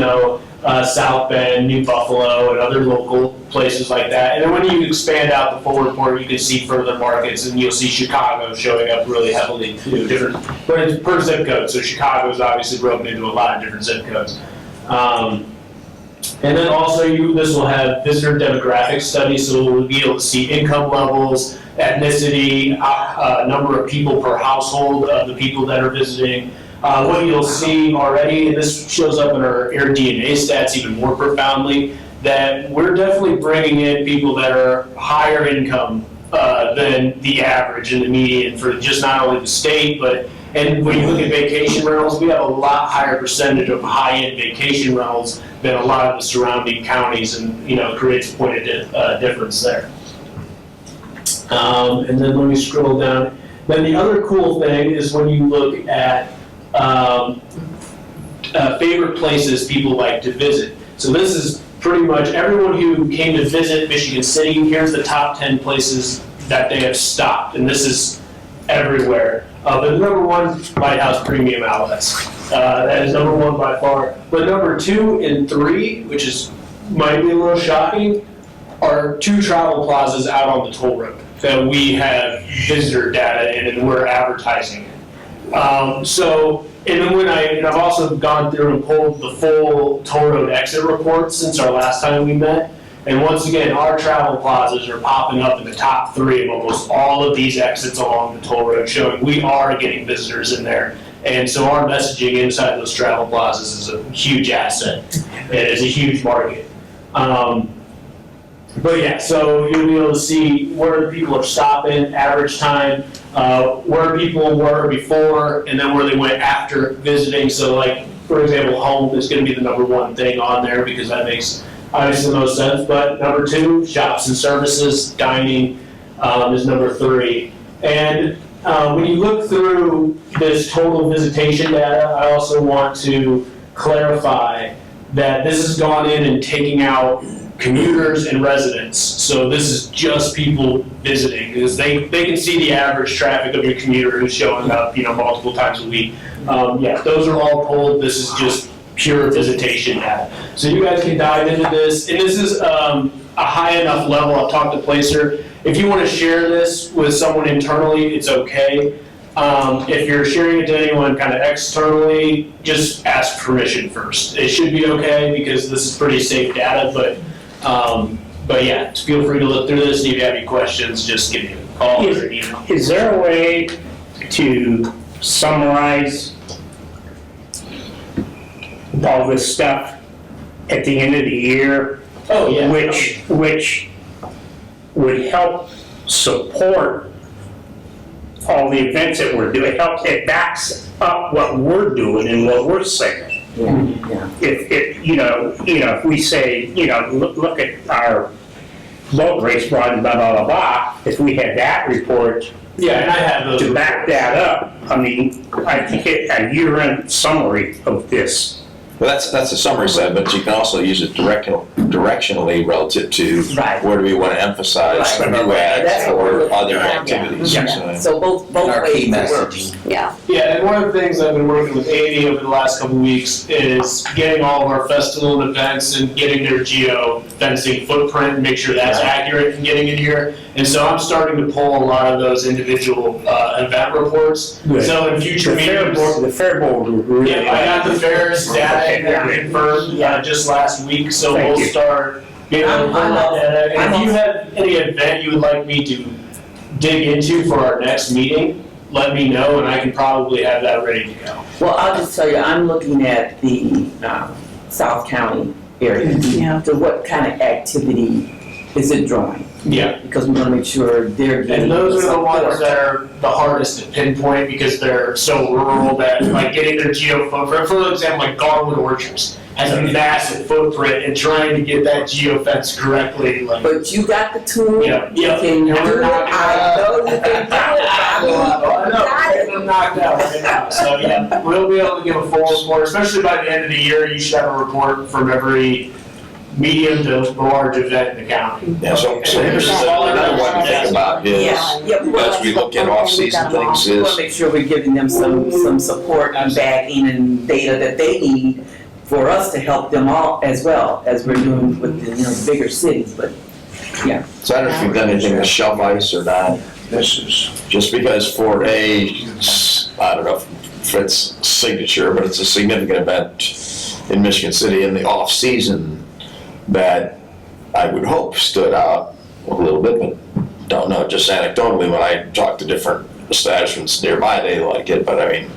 South Bend, New Buffalo, and other local places like that. And then when you expand out the full report, you can see further markets, and you'll see Chicago showing up really heavily too, but it's per zip code. So Chicago is obviously broken into a lot of different zip codes. And then also this will have visitor demographic studies, so we'll be able to see income levels, ethnicity, number of people per household of the people that are visiting. What you'll see already, and this shows up in our air DNA stats even more profoundly, that we're definitely bringing in people that are higher income than the average and the median for just not only the state, and when you look at vacation rentals, we have a lot higher percentage of high-end vacation rentals than a lot of the surrounding counties, and it creates a point of difference there. And then let me scroll down. Then the other cool thing is when you look at favorite places people like to visit. So this is pretty much everyone who came to visit Michigan City. Here's the top 10 places that they have stopped, and this is everywhere. But number one, Lighthouse Premium Outlets. That is number one by far. But number 2 and 3, which might be a little shocking, are 2 travel plazas out on the toll road that we have visitor data in and we're advertising it. And then I've also gone through and pulled the full toll road exit report since our last time we met. And once again, our travel plazas are popping up in the top 3 of almost all of these exits along the toll road, showing we are getting visitors in there. And so our messaging inside those travel plazas is a huge asset. It is a huge market. But yeah, so you'll be able to see where the people are stopping, average time, where people were before, and then where they went after visiting. So like, for example, home is going to be the number 1 thing on there because that makes obviously the most sense. But number 2, shops and services, dining is number 3. And when you look through this total visitation data, I also want to clarify that this has gone in and taking out commuters and residents. So this is just people visiting, because they can see the average traffic of your commuter who's showing up, multiple times a week. Those are all pulled. This is just pure visitation data. So you guys can dive into this, and this is a high enough level. I've talked to Placer. If you want to share this with someone internally, it's okay. If you're sharing it to anyone kind of externally, just ask permission first. It should be okay because this is pretty safe data, but yeah, feel free to look through this, and if you have any questions, just give me a call or an email. Is there a way to summarize all this stuff at the end of the year? Oh, yeah. Which would help support all the events that we're doing. It backs up what we're doing and what we're saying. Yeah. If we say, look at our boat race run, blah, blah, blah, blah, if we had that report Yeah, and I have those to back reports. that up, I think a year-end summary of this. Well, that's a summary side, but you can also use it directionally relative to Right. where do we want to emphasize Right. new That's ads what we're or looking other at. activities. Yeah. So both ways it works. Yeah. Yeah, and one of the things I've been working with Amy over the last couple of weeks is getting all of our festival and events and getting their geo-fencing footprint and make sure that's accurate and getting in here. And so I'm starting to pull a lot of those individual event reports. Good. So in future meetings. The fair board would really. Yeah, I got the fair's data Okay. confirmed just last week, so Thank we'll you. start getting all that data. And if you have any event you would like me to dig into for our next meeting, let me know and I can probably have that ready to go. Well, I'll just tell you, I'm looking at the South County area. Yeah. So what kind of activity is it drawing? Yeah. Because we want to make sure they're getting. And those are the ones support. that are the hardest to pinpoint because they're so rural that like getting their geo footprint, for example, like Garwood Orchards has a massive footprint and trying to get that geo fence correctly, like. But you got the tool. Yeah, You yeah. can do And it. we're not I know you can do it. I know, I'm knocked out right now. So yeah, we'll be able to give a full report, especially by the end of the year. You should have a report from every medium to large event in the county. Yeah, so here's another one to think about is, Yeah, we as we look at off-season things want is, to make sure we're giving them some support and backing and data that they need for us to help them all as well as we're doing with the bigger cities, but yeah. so I don't know if you've done anything with shelf ice or not. This is, Just because for I don't know if it's signature, but it's a significant event in Michigan City in the off-season that I would hope stood out a little bit, but don't know, just anecdotally when I talk to different establishments nearby, they like it, but I mean,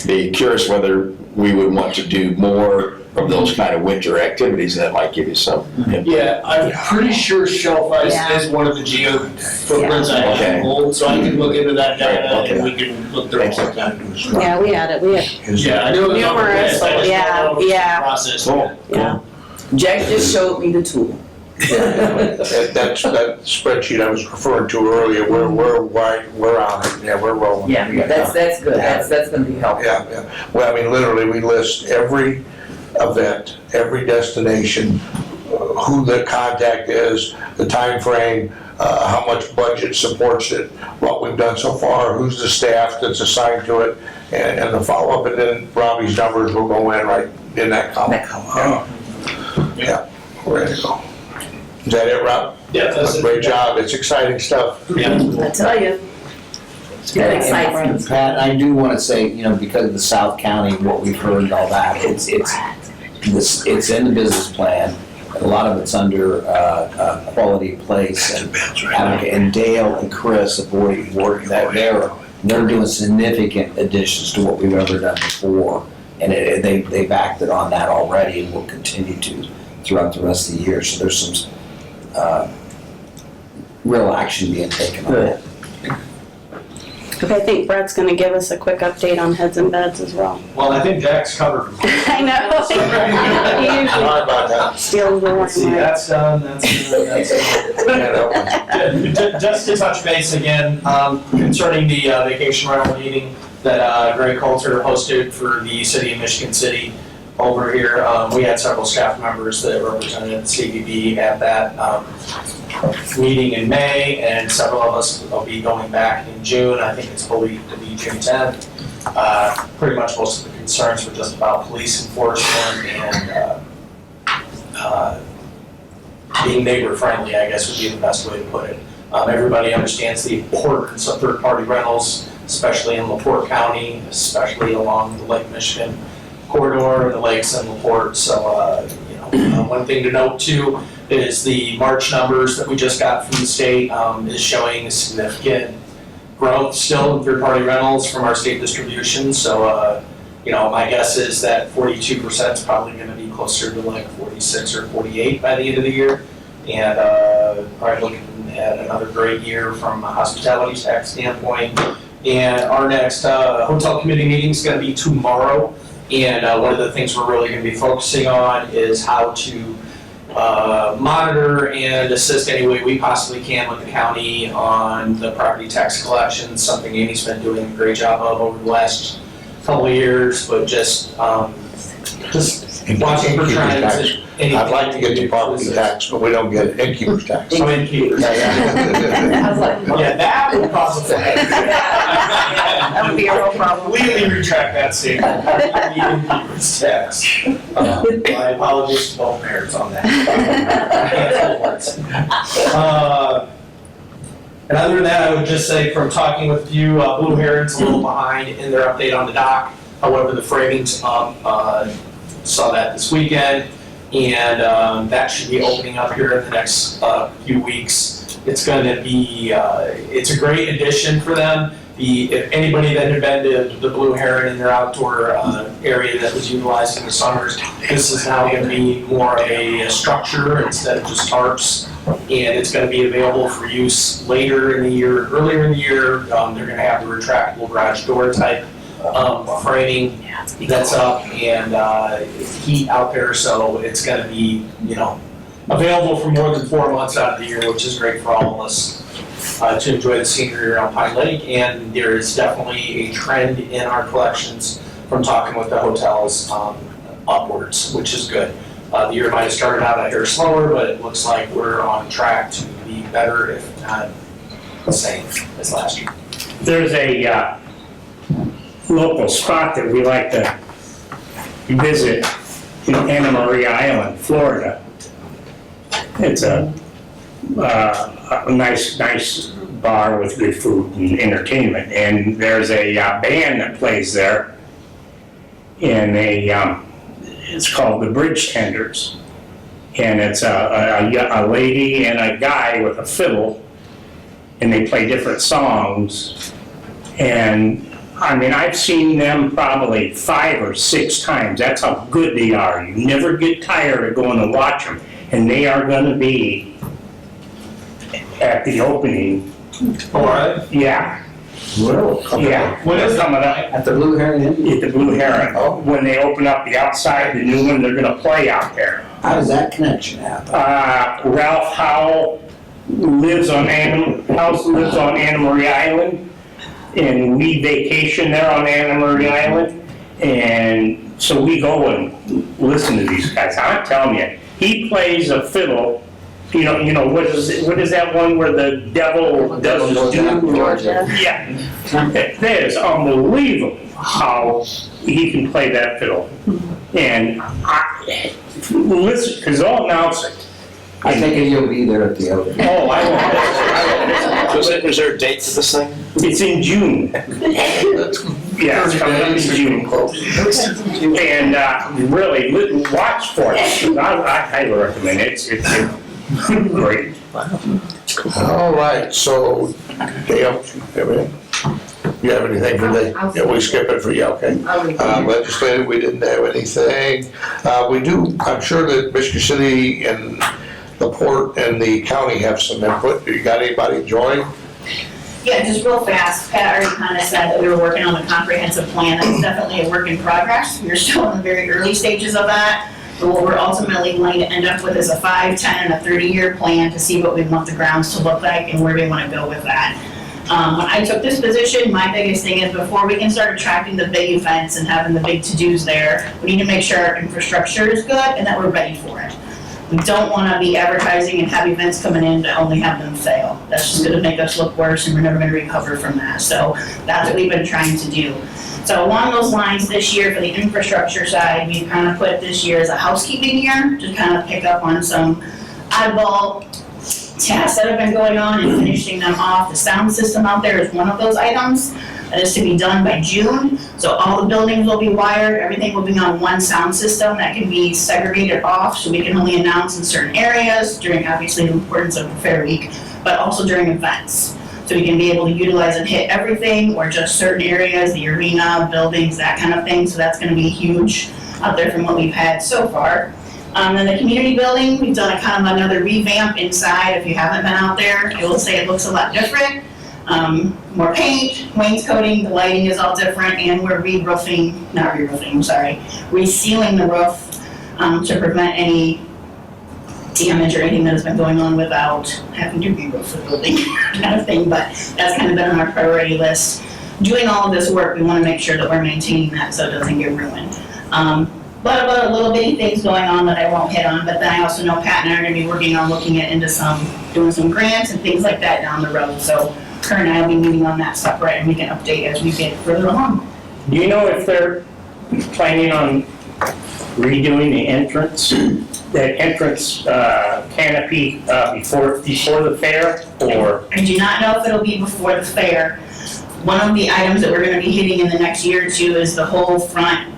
be curious whether we would want to do more of those kind of winter activities, and that might give you some. Yeah, I'm pretty sure shelf ice Yeah. is one of the geo footprints I Okay. have hold, so I can look into that data Okay. and we can look through Thank you. all that. Yeah, we had it, Yeah, I knew it was on the Numerous, list, I just yeah, don't know if it's yeah. processed Cool. yet. yeah. Jack just showed me the tool. That spreadsheet I was referring to earlier, we're on it, yeah, we're rolling. Yeah, that's good, that's gonna be helpful. Yeah, yeah. Well, I mean, literally, we list every event, every destination, who the contact is, the time frame, how much budget supports it, what we've done so far, who's the staff that's assigned to it, and the follow-up, and then Robbie's numbers will go in right in that column. Yeah, we're ready to go. Is that it, Rob? Yeah, that's it. Great job, it's exciting stuff. Yeah. I tell you. That excites me. Pat, I do want to say, because of the South County, what we've heard and all that, it's in the business plan. A lot of it's under quality of place, and Dale and Chris have already worked that they're doing significant additions to what we've ever done before, and they've acted on that already and will continue to throughout the rest of the year. So there's some real action being taken on it. Okay, I think Brett's gonna give us a quick update on heads and beds as well. Well, I think Jack's covered. I know. He usually Sorry about that. steals the Let's see, limelight. that's done, that's done, that's done. Yeah, that one. Just to touch base again, concerning the vacation rental meeting that Greg Coulter hosted for the city of Michigan City over here. We had several staff members that represented CVB at that meeting in May, and several of us will be going back in June. I think it's believed to be June 10th. Pretty much most of the concerns were just about police enforcement and being neighbor friendly, I guess would be the best way to put it. Everybody understands the importance of third-party rentals, especially in LaPorte County, especially along the Lake Michigan corridor, the lakes and LaPorte. So, one thing to note too is the March numbers that we just got from the state is showing a significant growth still in third-party rentals from our state distribution. So, my guess is that 42% is probably going to be closer to like 46 or 48 by the end of the year. And probably looking at another great year from a hospitality tax standpoint. And our next hotel committee meeting is going to be tomorrow. And one of the things we're really going to be focusing on is how to monitor and assist any way we possibly can with the county on the property tax collection, something Amy's been doing a great job of over the last couple of years, but just watching for trends. I'd like to get the property tax, but we don't get innkeeper's tax. Oh, innkeepers. I was like, Yeah, that would cause a flag. That would be a real problem. Completely retract that statement. The innkeeper's tax. My apologies to both mayors on that. And other than that, I would just say from talking with you, Blue Heron's a little behind in their update on the dock. However, the framing's up, saw that this weekend. And that should be opening up here in the next few weeks. It's going to be, it's a great addition for them. If anybody that had been to the Blue Heron in their outdoor area that was utilized in the summers, this is now going to be more of a structure instead of just tarps. And it's going to be available for use later in the year, earlier in the year. They're going to have the retractable garage door type framing that's up, and heat out there, so it's going to be, available for more than 4 months out of the year, which is great for all of us to enjoy the scenery around Pine Lake. And there is definitely a trend in our collections from talking with the hotels upwards, which is good. The year might have started out a hair slower, but it looks like we're on track to be better, if not the same as last year. There's a local spot that we like to visit in Anna Maria Island, Florida. It's a nice bar with good food and entertainment, and there's a band that plays there, and it's called the Bridge Tenders, and it's a lady and a guy with a fiddle, and they play different songs, and I mean, I've seen them probably 5 or 6 times. That's how good they are. You never get tired of going to watch them. And they are gonna be at the opening. All right. Yeah, Well, yeah. When is it? Coming up At the Blue Heron Inn? at the Blue Heron. When they open up the outside, the new one, they're gonna play out there. How does that connection happen? Ralph Howell lives on Anna Marie Island, and we vacation there on Anna Marie Island, and so we go and listen to these guys. I'm telling you, he plays a fiddle. You know what is that one where the devil does his doom? Yeah, that is unbelievable how he can play that fiddle. And listen, because I'll announce it. I think you'll be there at the opening. Oh, I will. Is there a date to this thing? It's in June. Yeah, it's coming up in June. And really, watch for it. 'Cause I highly recommend it. It's great. All right, so, Dale, you have anything for Dave? Yeah, we skip it for you, okay? Legislative, we didn't have anything. We do, I'm sure that Michigan City and LaPorte and the county have some input. You got anybody join? Yeah, just real fast, Pat already kind of said that we were working on the comprehensive plan. That's definitely a work in progress. We're still in the very early stages of that. But what we're ultimately going to end up with is a 5, 10, and a 30-year plan to see what we want the grounds to look like and where we want to go with that. When I took this position, my biggest thing is before we can start attracting the big events and having the big to-dos there, we need to make sure our infrastructure is good and that we're ready for it. We don't want to be advertising and have events coming in to only have them fail. That's just going to make us look worse and we're never going to recover from that. So that's what we've been trying to do. So along those lines, this year for the infrastructure side, we've kind of put this year as a housekeeping year to kind of pick up on some oddball tasks that have been going on and finishing them off. The sound system out there is one of those items that is to be done by June. So all the buildings will be wired, everything will be on one sound system that can be segregated off so we can only announce in certain areas during obviously the importance of the fair week, but also during events. So we can be able to utilize and hit everything or just certain areas, the arena, buildings, that kind of thing. So that's going to be huge out there from what we've had so far. Then the community building, we've done a kind of another revamp inside. If you haven't been out there, I will say it looks a lot different. More paint, wainscoting, the lighting is all different, and we're resealing the roof to prevent any damage or anything that has been going on without having to re-roof the building kind of thing, but that's kind of been on our priority list. Doing all of this work, we want to make sure that we're maintaining that so it doesn't get ruined. But little bitty things going on that I won't hit on, but then I also know Pat and I are going to be working on looking at doing some grants and things like that down the road. So her and I will be meeting on that separate and we can update as we get further along. Do you know if they're planning on redoing the entrance, canopy before the fair, or? I do not know if it'll be before the fair. One of the items that we're going to be hitting in the next year or two is the whole front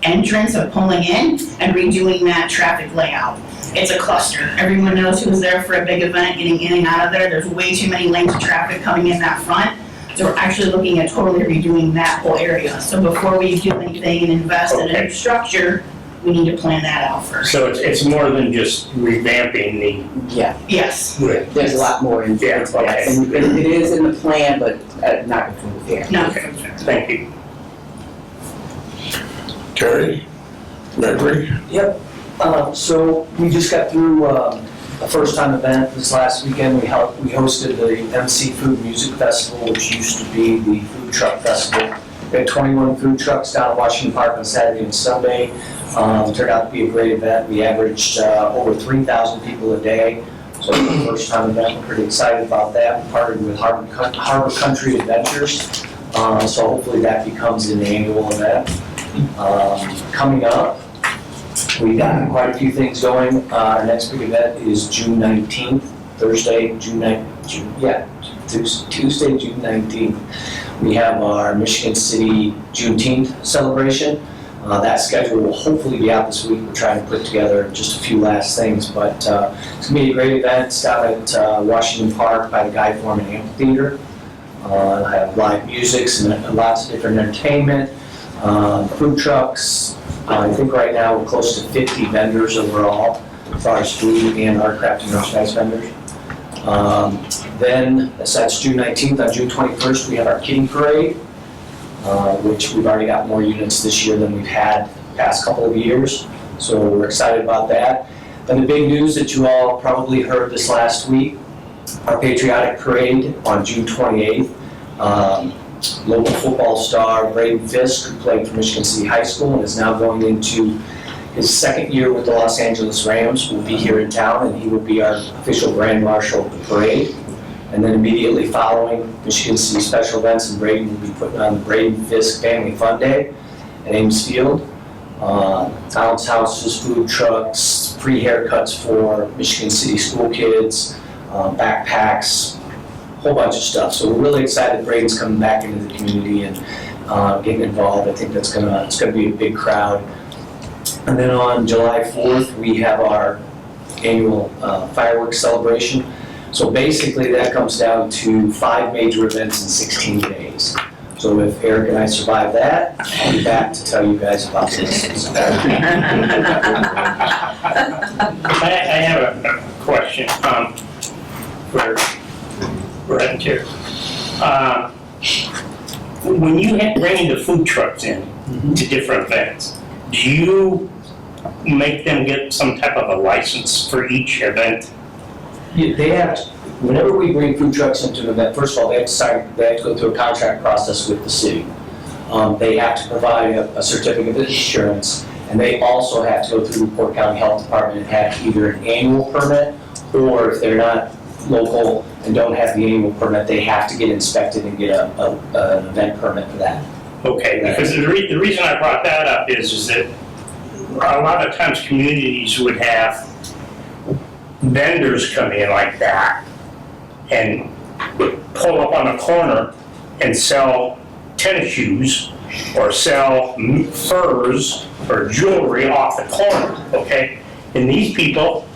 entrance of pulling in and redoing that traffic layout. It's a cluster. Everyone knows who was there for a big event, getting in and out of there. There's way too many lanes of traffic coming in that front. So we're actually looking at totally redoing that whole area. So before we do anything and invest in infrastructure, we need to plan that out first. So it's more than just revamping the. Yeah, Yes. there's a lot more in Yeah, that. okay. And it is in the plan, but not before the fair. No. Okay, thank you. Terry? Gregory? Yep. So we just got through a first-time event this last weekend. We hosted the MC Food Music Festival, which used to be the Food Truck Festival. We had 21 food trucks down at Washington Park on Saturday and Sunday. It turned out to be a great event. We averaged over 3,000 people a day. So it was the first-time event. We're pretty excited about that. We partnered with Harbor Country Adventures. So hopefully that becomes an annual event. Coming up, we got quite a few things going. Our next big event is June 19th, Tuesday, June 19th. We have our Michigan City Juneteenth celebration. That schedule will hopefully be out this week. We're trying to put together just a few last things, but it's going to be a great event. It's down at Washington Park by the Guy Foreman Amphitheater. I have live musics and lots of different entertainment, food trucks. I think right now we're close to 50 vendors overall, as far as food and art, craft, and merchandise vendors. Then, so that's June 19th. On June 21st, we have our kitty parade, which we've already got more units this year than we've had the past couple of years. So we're excited about that. Then the big news that you all probably heard this last week, our patriotic parade on June 28th. Local football star Braden Fisk, who played for Michigan City High School and is now going into his second year with the Los Angeles Rams, will be here in town, and he will be our official grand marshal of the parade. And then immediately following, Michigan City Special Events and Braden will be putting on the Braden Fisk Family Fun Day at Ames Field. Bounce houses, food trucks, free haircuts for Michigan City school kids, backpacks, a whole bunch of stuff. So we're really excited Braden's coming back into the community and getting involved. I think it's gonna be a big crowd. And then on July 4th, we have our annual fireworks celebration. So basically that comes down to 5 major events in 16 days. So if Eric and I survive that, I'll be back to tell you guys about this. I have a question for Brent here. When you bring the food trucks in to different events, do you make them get some type of a license for each event? Yeah, they have to, whenever we bring food trucks into an event, first of all, they have to go through a contract process with the city. They have to provide a certificate of insurance, and they also have to go through the LaPorte County Health Department and have either an annual permit, or if they're not local and don't have the annual permit, they have to get inspected and get an event permit for that. Okay, because the reason I brought that up is that a lot of times communities would have vendors come in like that and pull up on a corner and sell tennis shoes or sell furs or jewelry off the corner, okay? And these people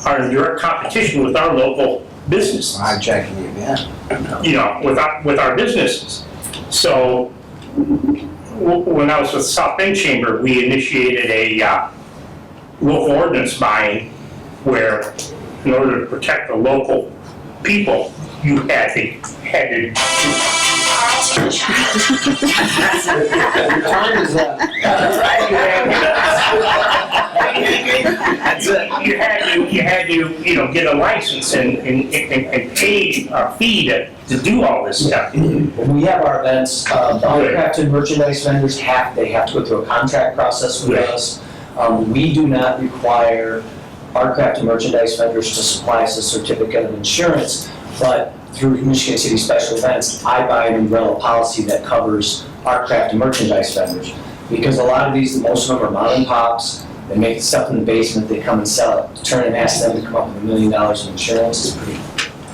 are in direct competition with our local businesses. I'm checking the event. You know, with our businesses. So when I was with South Bend Chamber, we initiated a local ordinance buying where, in order to protect the local people, you had to Time is up. You had to, get a license and pay a fee to do all this stuff. When we have our events, the craft and merchandise vendors have to go through a contract process with us. We do not require our craft and merchandise vendors to supply us a certificate of insurance, but through Michigan City Special Events, I buy an umbrella policy that covers our craft and merchandise vendors. Because a lot of these, most of them are mom and pops, they make stuff in the basement, they come and sell it. To turn and ask them to come up with $1 million in insurance is pretty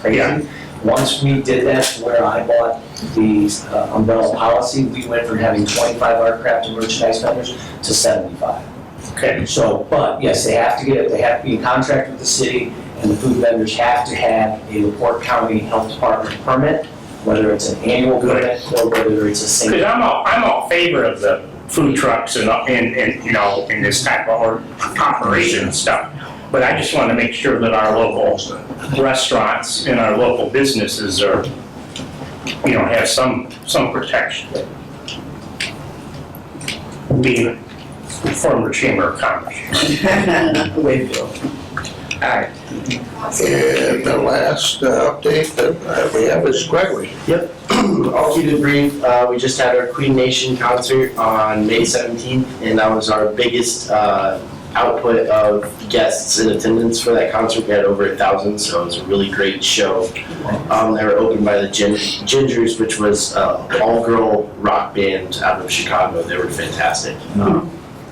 crazy. Yeah. Once we did that to where I bought the umbrella policy, we went from having 25 art, craft, and merchandise vendors to 75. Okay. So, but yes, they have to be in contract with the city, and the food vendors have to have a LaPorte County Health Department permit, whether it's an annual permit or whether it's a single. Because I'm all favor of the food trucks and in this type of operation and stuff. But I just want to make sure that our local restaurants and our local businesses are, have some protection. Being a former Chamber of Commerce. Way to go. All right. And the last update that we have is Gregory. Yep. I'll keep it brief. We just had our Queen Nation concert on May 17th, and that was our biggest output of guests in attendance for that concert. We had over 1,000, so it was a really great show. They were opened by the Gingers, which was an all-girl rock band out of Chicago. They were fantastic.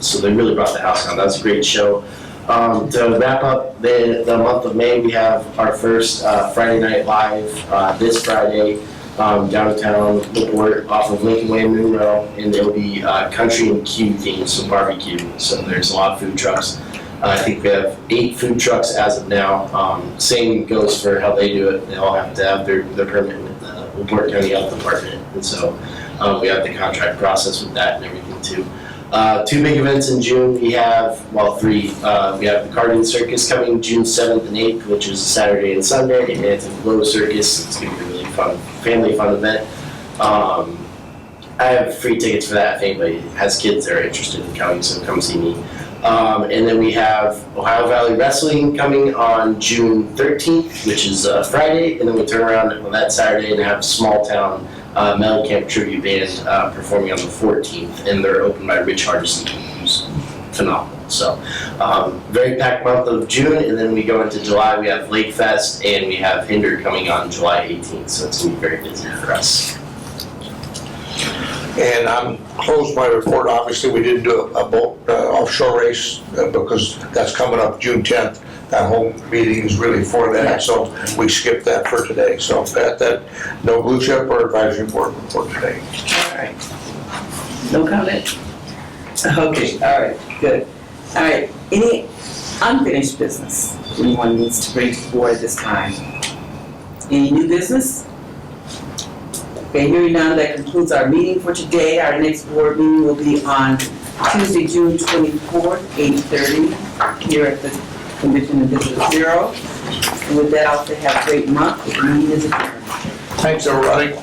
So they really brought the house down. That was a great show. To wrap up the month of May, we have our first Friday Night Live this Friday downtown LaPorte off of Lincoln Way and Monroe, and it'll be country and Q themed, so barbecue. So there's a lot of food trucks. I think we have 8 food trucks as of now. Same goes for how they do it. They all have to have their permit with the LaPorte County Health Department. And so we have the contract process with that and everything too. 2 big events in June. We have, well, 3. We have the Cardigan Circus coming June 7th and 8th, which is Saturday and Sunday, and it's a Glow Circus. It's going to be a really fun, family fun event. I have free tickets for that if anybody has kids that are interested in coming, so come see me. And then we have Ohio Valley Wrestling coming on June 13th, which is Friday, and then we turn around on that Saturday and have Small Town Mellencamp Tribute Band performing on the 14th, and they're opened by Rich Hardison, who's phenomenal. So, very packed month of June, and then we go into July, we have Lake Fest, and we have Hinder coming on July 18th, so it's going to be very busy for us. And I'm closed my report. Obviously, we didn't do a boat offshore race because that's coming up June 10th. That whole meeting is really for that, so we skipped that for today. So that no blue chip or advisory board report today. All right. No comment? Okay, all right, good. All right, any unfinished business anyone needs to bring forward at this time? Any new business? Okay, hearing none, that concludes our meeting for today. Our next board meeting will be on Tuesday, June 24th, 8:30, here at the Convention and Visitor Bureau. And with that, I'll say have a great month. The meeting is adjourned. Thanks, everybody.